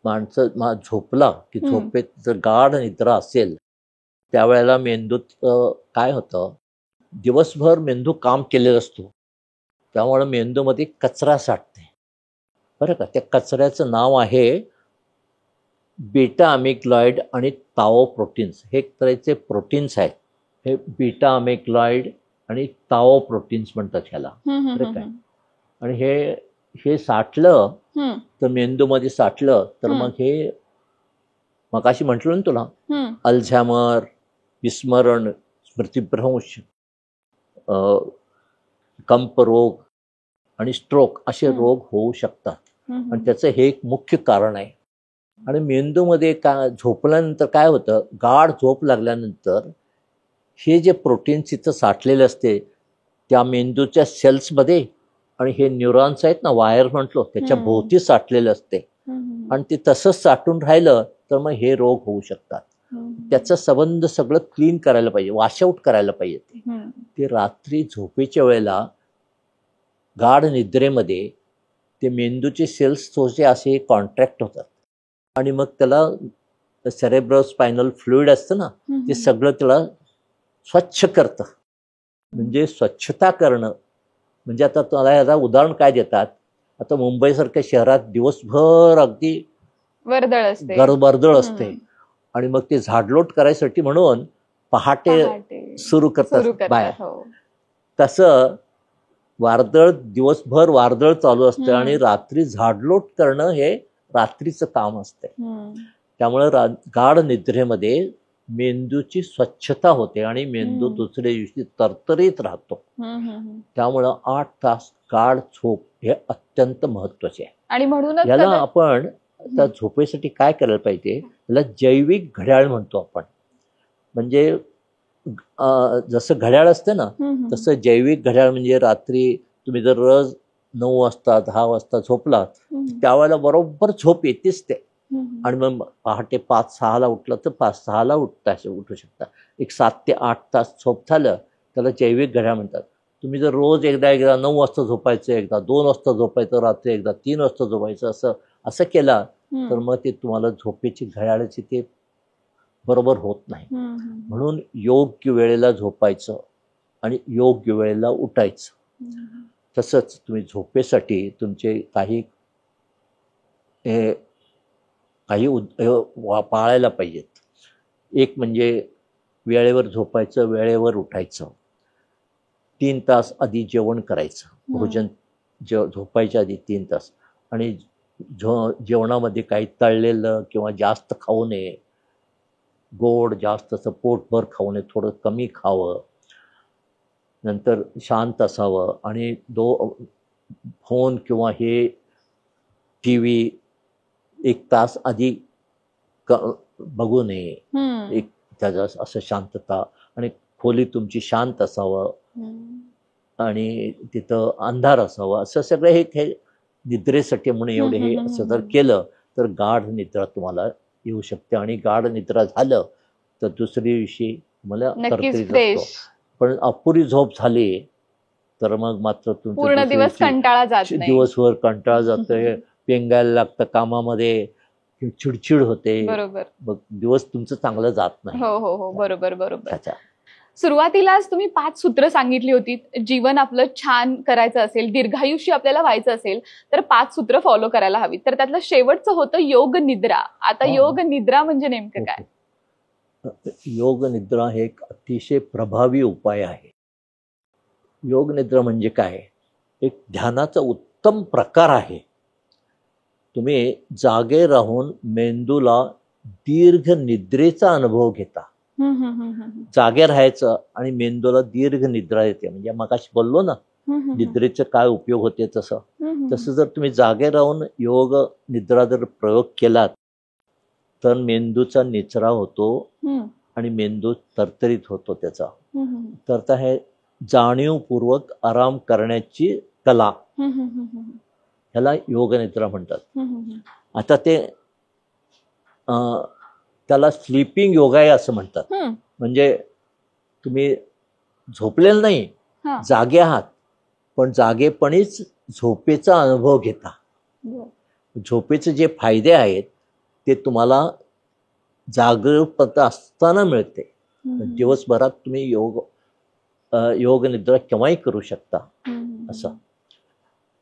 माणसं झोपला की झोपेत जर गाढ निद्रा असेल त्यावेळेला मेंदूत काय होतं, दिवसभर मेंदू काम केलेला असतो. त्यामुळे मेंदूमध्ये कचरा साठते बरं का. त्या कचऱ्याचं नाव आहे बीटा अमिग्लॉइड आणि ताओ प्रोटीन्स. हे एक तऱ्हेचे प्रोटीन्स आहेत. हे बीटा अमिग्लॉइड आणि ताओ प्रोटीन्स म्हणतात ह्याला, बरं काय. आणि हे साठलं तर मेंदूमध्ये साठलं तर मग हे मगाशी म्हटलं ना तुला, अल्झायमर, विस्मरण, स्मृतिभ्रंश, कंपरोग आणि स्ट्रोक असे रोग होऊ शकतात. आणि त्याचं हे एक मुख्य कारण आहे. आणि मेंदूमध्ये झोपल्यानंतर काय होतं, गाढ झोप लागल्यानंतर हे जे प्रोटीन्स इथं साठलेले असते त्या मेंदूच्या सेल्समध्ये, आणि हे न्यूरॉन्स आहेत ना, वायर म्हटलो, त्याच्या भोवती साठलेले असते. आणि ते तसंच साठून राहिलं तर मग हे रोग होऊ शकतात. त्याचा संबंध सगळं क्लीन करायला पाहिजे, वॉशआउट करायला पाहिजे. ते रात्री झोपेच्या वेळेला गाढ निद्रेमध्ये ते मेंदूचे सेल्स थोडेसे असे कॉन्ट्रॅक्ट होतात आणि मग त्याला सेरेब्रो स्पायनल फ्लुइड असतं ना, ते सगळं त्याला स्वच्छ करतं. म्हणजे स्वच्छता करणं म्हणजे आता त्याला याला उदाहरण काय देतात, आता मुंबईसारख्या शहरात दिवसभर अगदी वर्दळ असते आणि मग ते झाडलोट करायसाठी म्हणून पहाटे सुरू करतात बाया. तसं दिवसभर वार्दळ चालू असतं आणि रात्री झाडलोट करणं हे रात्रीचं काम असतं. त्यामुळे गाढ निद्रेमध्ये मेंदूची स्वच्छता होते आणि मेंदू दुसऱ्या दिवशी तरतरीत राहतो. त्यामुळं 8 तास गाढ झोप हे अत्यंत महत्वाचे आहे. आणि म्हणून याला आपण त्या झोपेसाठी काय करायला पाहिजे, त्याला जैविक घड्याळ म्हणतो आपण. म्हणजे जसं घड्याळ असतं ना तसं जैविक घड्याळ. म्हणजे रात्री तुम्ही जर रोज 9 वाजता 10 वाजता झोपलात त्यावेळेला बरोबर झोप येतेच ते. आणि मग पहाटे 5-6ला उठलं तर 5-6ला उठू शकता. एक 7 ते 8 तास झोप झालं त्याला जैविक घड्याळ म्हणतात. तुम्ही जर रोज एकदा 9 वाजता झोपायचं, एकदा 2 वाजता झोपायचं, रात्री एकदा 3 वाजता झोपायचं, असं केला तर मग ते तुम्हाला झोपेची घड्याळाची ते बरोबर होत नाही. म्हणून योग्य वेळेला झोपायचं आणि योग्य वेळेला उठायचं. तसंच तुम्ही झोपेसाठी तुमचे काही पाळायला पाहिजेत. एक म्हणजे वेळेवर झोपायचं, वेळेवर उठायचं, 3 तास आधी जेवण करायचं, भोजन झोपायच्या आधी 3 तास, आणि जेवणामध्ये काही तळलेलं किंवा जास्त खाऊ नये, गोड जास्त असं पोटभर खाऊ नये, थोडं कमी खावं. नंतर शांत असावं आणि फोन किंवा हे टी व्ही 1 तास आधी बघू नये. एक त्याचा असं शांतता, आणि खोली तुमची शांत असावं आणि तिथं अंधार असावं. असं सगळं हे निद्रेसाठी म्हणून एवढे हे असं जर केलं तर गाढ निद्रा तुम्हाला येऊ शकते. आणि गाढ निद्रा झालं तर दुसऱ्या दिवशी तुम्हाला तरतरीत असतो. पण अपुरी झोप झाली तर मग मात्र पूर्ण दिवस कंटाळा जात नाही, दिवसभर कंटाळा जातोय, पेंगायला लागतं कामामध्ये, चिडचिड होते, बरोबर, मग दिवस तुमचं चांगलं जात नाही. हो हो हो, बरोबर बरोबर. सुरुवातीलाच तुम्ही 5 सूत्र सांगितली होती. जीवन आपलं छान करायचं असेल, दीर्घायुष्य आपल्याला व्हायचं असेल तर 5 सूत्र फॉलो करायला हवी. तर त्यातलं शेवटचं होतं योग निद्रा. आता योग निद्रा म्हणजे नेमकं काय? योग निद्रा हे एक अतिशय प्रभावी उपाय आहे. योग निद्रा म्हणजे काय? एक ध्यानाचा उत्तम प्रकार आहे. तुम्ही जागे राहून मेंदूला दीर्घ निद्रेचा अनुभव घेता. जागे राहायचं आणि मेंदूला दीर्घ निद्रा येते. म्हणजे मगाशी बोललो ना निद्रेचं काय उपयोग होते, तसं जर तुम्ही जागे राहून योग निद्रा जर प्रयोग केलात तर मेंदूचा निचरा होतो आणि मेंदू तरतरीत होतो त्याचा. तर हे जाणीवपूर्वक आराम करण्याची कला, ह्याला योग निद्रा म्हणतात. आता त्याला स्लीपिंग योगा आहे असं म्हणतात. म्हणजे तुम्ही झोपलेलं नाही, जागे आहात, पण जागेपणीच झोपेचा अनुभव घेता. झोपेचे जे फायदे आहेत ते तुम्हाला जागृत असताना मिळते. दिवसभरात तुम्ही योग निद्रा केव्हाही करू शकता असं.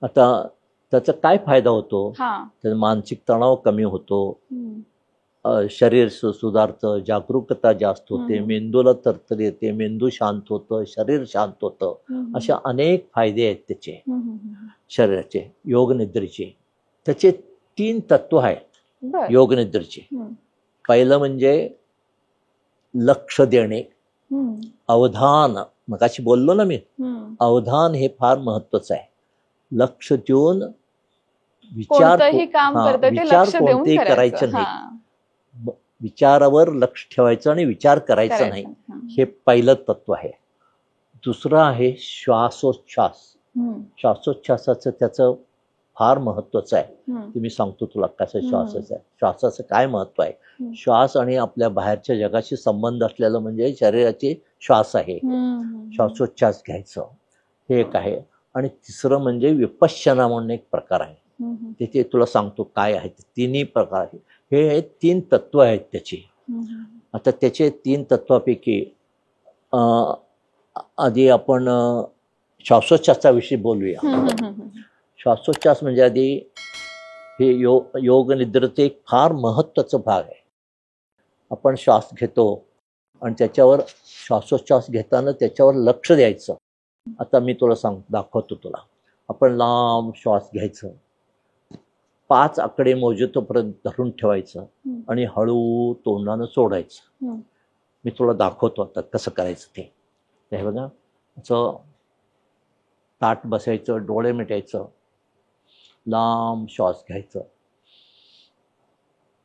आता त्याचा काय फायदा होतो? त्याचा मानसिक तणाव कमी होतो, शरीर सुधारतं, जागरूकता जास्त होते, मेंदूला तरतरी येते, मेंदू शांत होतं, शरीर शांत होतं. अशा अनेक फायदे आहेत त्याचे शरीराचे, योग निद्रेचे. त्याचे 3 तत्व आहेत योग निद्रेचे. पहिलं म्हणजे लक्ष देणे, अवधान. मगाशी बोललो ना मी, अवधान हे फार महत्वाचं आहे. लक्ष देऊन विचार कोणतेही करायचं नाही, विचारावर लक्ष ठेवायचं आणि विचार करायचा नाही. हे पहिलं तत्व आहे. दुसरं आहे श्वासोच्छ्वास. श्वासोच्छ्वासाचं त्याचं फार महत्वाचं आहे. ते मी सांगतो तुला कसं श्वासाचं आहे. श्वासाचं काय महत्व आहे? श्वास आणि आपल्या बाहेरच्या जगाशी संबंध असलेलं म्हणजे शरीराचे श्वास आहे. श्वासोच्छ्वास घ्यायचं हे एक आहे. आणि तिसरं म्हणजे विपश्यना म्हणून एक प्रकार आहे. ते तुला सांगतो काय आहे. तिन्ही प्रकार आहे. हे 3 तत्व आहेत त्याची. आता त्याचे 3 तत्वापैकी आधी आपण श्वासोच्छ्वासाविषयी बोलूया. श्वासोच्छ्वास म्हणजे आधी हे योग निद्रेचे एक फार महत्वाचा भाग आहे. आपण श्वास घेतो आणि त्याच्यावर श्वासोच्छ्वास घेताना त्याच्यावर लक्ष द्यायचं. आता मी तुला दाखवतो तुला. आपण लांब श्वास घ्यायचं, 5 आकडे मोजतोपर्यंत धरून ठेवायचं आणि हळू तोंडानं सोडायचं. मी तुला दाखवतो आता कसं करायचं ते. हे बघा, असं ताट बसायचं, डोळे मिटायचं, लांब श्वास घ्यायचं,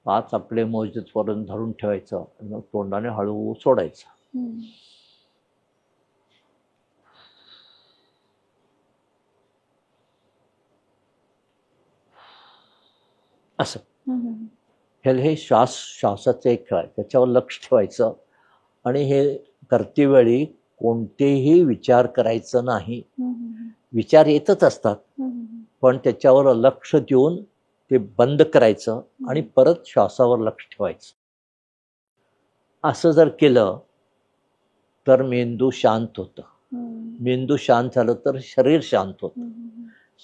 5 आकडे मोजतोपर्यंत धरून ठेवायचं आणि मग तोंडाने हळू सोडायचं. असं हे श्वासाचं एक खेळ आहे. त्याच्यावर लक्ष ठेवायचं आणि हे करते वेळी कोणतेही विचार करायचं नाही. विचार येतच असतात पण त्याच्यावर लक्ष देऊन ते बंद करायचं आणि परत श्वासावर लक्ष ठेवायचं. असं जर केलं तर मेंदू शांत होतं. मेंदू शांत झालं तर शरीर शांत होतं.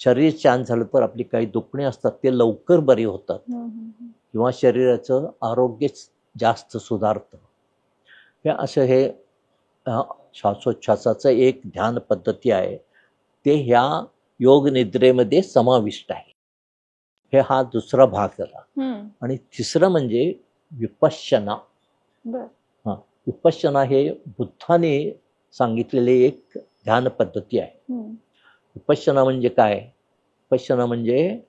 शरीर शांत झालं तर आपली काही दुखणे असतात ते लवकर बरी होतात किंवा शरीराचं आरोग्य जास्त सुधारतं. हे श्वासोच्छ्वासाचं एक ध्यान पद्धती आहे. ते ह्या योग निद्रेमध्ये समाविष्ट आहे. हा दुसरा भाग झाला. आणि तिसरं म्हणजे विपश्यना. विपश्यना हे बुद्धाने सांगितलेले एक ध्यान पद्धती आहे. विपश्यना म्हणजे काय? विपश्यना म्हणजे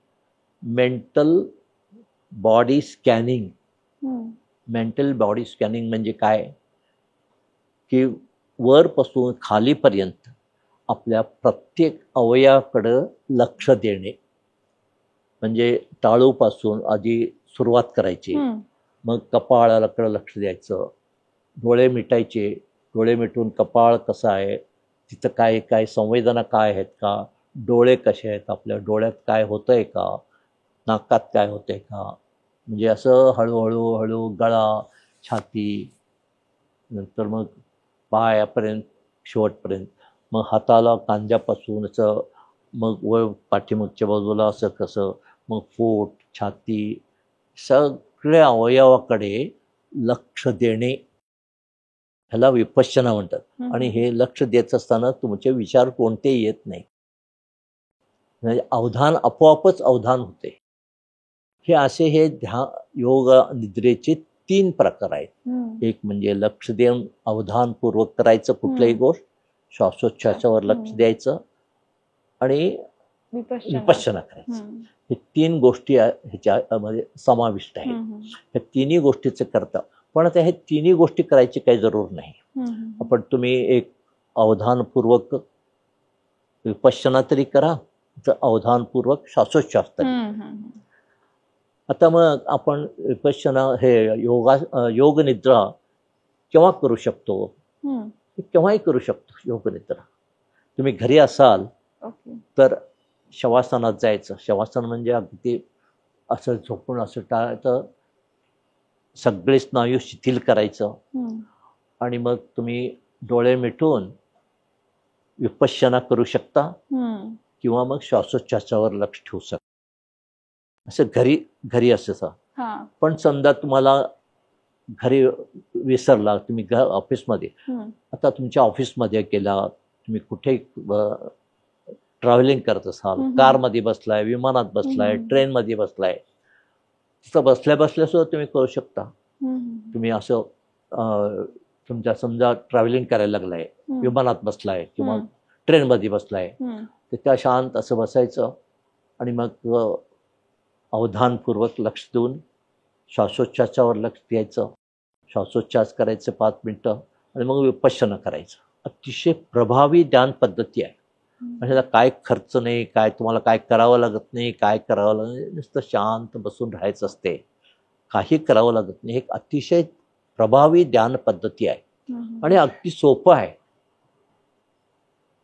mental body scanning. Mental body scanning म्हणजे काय की वरपासून खालीपर्यंत आपल्या प्रत्येक अवयवाकडं लक्ष देणे. म्हणजे टाळूपासून आधी सुरुवात करायची, मग कपाळाकडे लक्ष द्यायचं, डोळे मिटायचे, डोळे मिटून कपाळ कसं आहे, तिथं काय काय संवेदना काय आहेत का, डोळे कसे आहेत, आपल्या डोळ्यात काय होतंय का, नाकात काय होतंय का, म्हणजे असं हळूहळू हळू गळा, छाती, नंतर मग पायापर्यंत शेवटपर्यंत, मग हाताला कांद्यापासून असं, मग व पाठीमागच्या बाजूला असं कसं, मग पोट, छाती, सगळ्या अवयवाकडे लक्ष देणे, ह्याला विपश्यना म्हणतात. आणि हे लक्ष देत असताना तुमचे विचार कोणतेही येत नाही, म्हणजे अवधान आपोआपच अवधान होते. हे असे हे योग निद्रेचे 3 प्रकार आहेत. एक म्हणजे लक्ष देऊन अवधानपूर्वक करायचं कुठलीही गोष्ट, श्वासोच्छ्वासावर लक्ष द्यायचं आणि विपश्यना करायचं. हे 3 गोष्टी ह्याच्यामध्ये समाविष्ट आहेत. ह्या तिन्ही गोष्टीचं करता. पण आता हे तिन्ही गोष्टी करायची काही जरूर नाही. आपण तुम्ही एक अवधानपूर्वक विपश्यना तरी करा, तर अवधानपूर्वक श्वासोच्छ्वास तरी. आता मग आपण विपश्यना हे योग निद्रा केव्हा करू शकतो? केव्हाही करू शकतो योग निद्रा. तुम्ही घरी असाल तर शवासनात जायचं. शवासन म्हणजे अगदी असं झोपून असं टाळायचं, सगळे स्नायू शिथिल करायचं आणि मग तुम्ही डोळे मिटून विपश्यना करू शकता किंवा मग श्वासोच्छ्वासावर लक्ष ठेवू शकता. असं घरी असं. पण समजा तुम्हाला घरी विसरला, तुम्ही ऑफिसमध्ये, आता तुमच्या ऑफिसमध्ये गेला, तुम्ही कुठे ट्रॅव्हलिंग करत असाल, कारमध्ये बसलाय, विमानात बसलाय, ट्रेनमध्ये बसलाय, तिथं बसल्या बसल्या सुद्धा तुम्ही करू शकता. तुम्ही असं तुमच्या समजा ट्रॅव्हलिंग करायला लागलाय, विमानात बसलाय किंवा ट्रेनमध्ये बसलाय, तर त्या शांत असं बसायचं आणि मग अवधानपूर्वक लक्ष देऊन श्वासोच्छ्वासावर लक्ष द्यायचं, श्वासोच्छ्वास करायचं 5 मिनिटं आणि मग विपश्यना करायचं. अतिशय प्रभावी ध्यान पद्धती आहे. म्हणजे काय खर्च नाही, काय तुम्हाला काय करावं लागत नाही, काय करावं लागत नाही, नुसतं शांत बसून राहायचं असते, काही करावं लागत नाही. एक अतिशय प्रभावी ध्यान पद्धती आहे आणि अगदी सोपं आहे.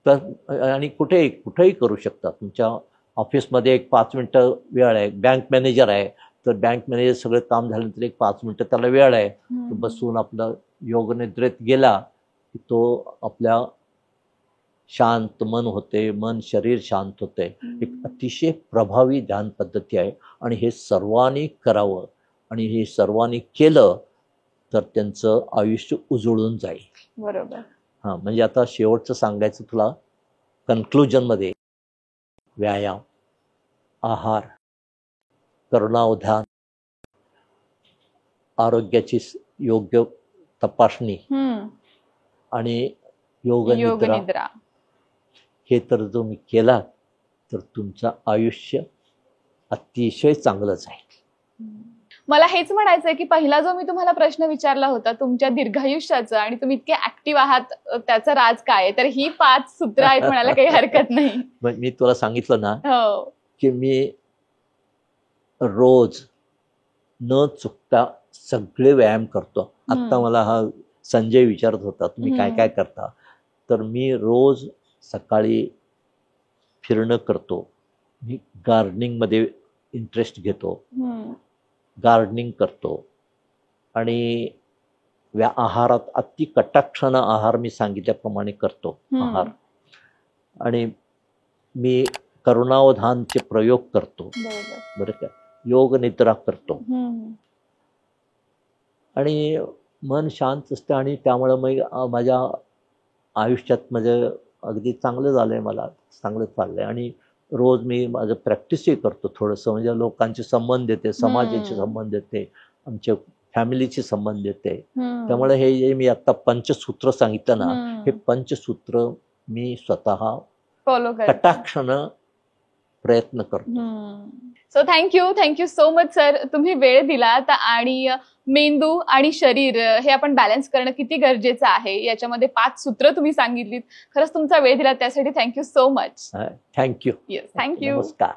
तर आणि कुठेही करू शकता. तुमच्या ऑफिसमध्ये एक 5 मिनिटं वेळ आहे, बँक मॅनेजर आहे तर बँक मॅनेजर सगळं काम झाल्यानंतर एक 5 मिनिटं त्याला वेळ आहे, तो बसून आपला योग निद्रेत गेला की तो आपल्या शांत मन होते, मन शरीर शांत होते. एक अतिशय प्रभावी ध्यान पद्धती आहे आणि हे सर्वांनी करावं आणि हे सर्वांनी केलं तर त्यांचं आयुष्य उजळून जाईल. बरोबर. म्हणजे आता शेवटचं सांगायचं तुला कन्क्लुजनमध्ये, व्यायाम, आहार, करुणावधान, आरोग्याची योग्य तपासणी आणि योग निद्रा, हे तर तुम्ही केला तर तुमचं आयुष्य अतिशय चांगलं जाईल. मला हेच म्हणायचंय की पहिला जो मी तुम्हाला प्रश्न विचारला होता तुमच्या दीर्घायुष्याचा आणि तुम्ही इतके ऍक्टिव्ह आहात त्याचं राज काय, तर ही 5 सूत्र आहेत म्हणायला काही हरकत नाही. मी तुला सांगितलं ना की मी रोज न चुकता सगळे व्यायाम करतो. आता मला हा संजय विचारत होता तुम्ही काय काय करता, तर मी रोज सकाळी फिरणं करतो, मी गार्डनिंगमध्ये इंटरेस्ट घेतो, गार्डनिंग करतो आणि आहारात अति कटाक्षानं आहार मी सांगितल्याप्रमाणे करतो आहार. आणि मी करुणावधानचे प्रयोग करतो, बरं का, योग निद्रा करतो आणि मन शांत असतं. आणि त्यामुळं मग माझ्या आयुष्यात म्हणजे अगदी चांगलं झालंय, मला चांगलं चाललंय. आणि रोज मी माझं प्रॅक्टिसही करतो थोडंसं, म्हणजे लोकांचे संबंध येते, समाजाचे संबंध येते, आमच्या फॅमिलीचे संबंध येते. त्यामुळे हे जे मी आता पंचसूत्र सांगितलं ना, हे पंचसूत्र मी स्वतः फॉलो कटाक्षानं प्रयत्न करतो. So thank you so much sir, तुम्ही वेळ दिलात. आणि मेंदू आणि शरीर हे आपण बॅलन्स करणं किती गरजेचं आहे याच्यामध्ये 5 सूत्र तुम्ही सांगितलीत. खरंच तुमचा वेळ दिला त्यासाठी thank you so much. Thank you. Yes, thank you. नमस्कार.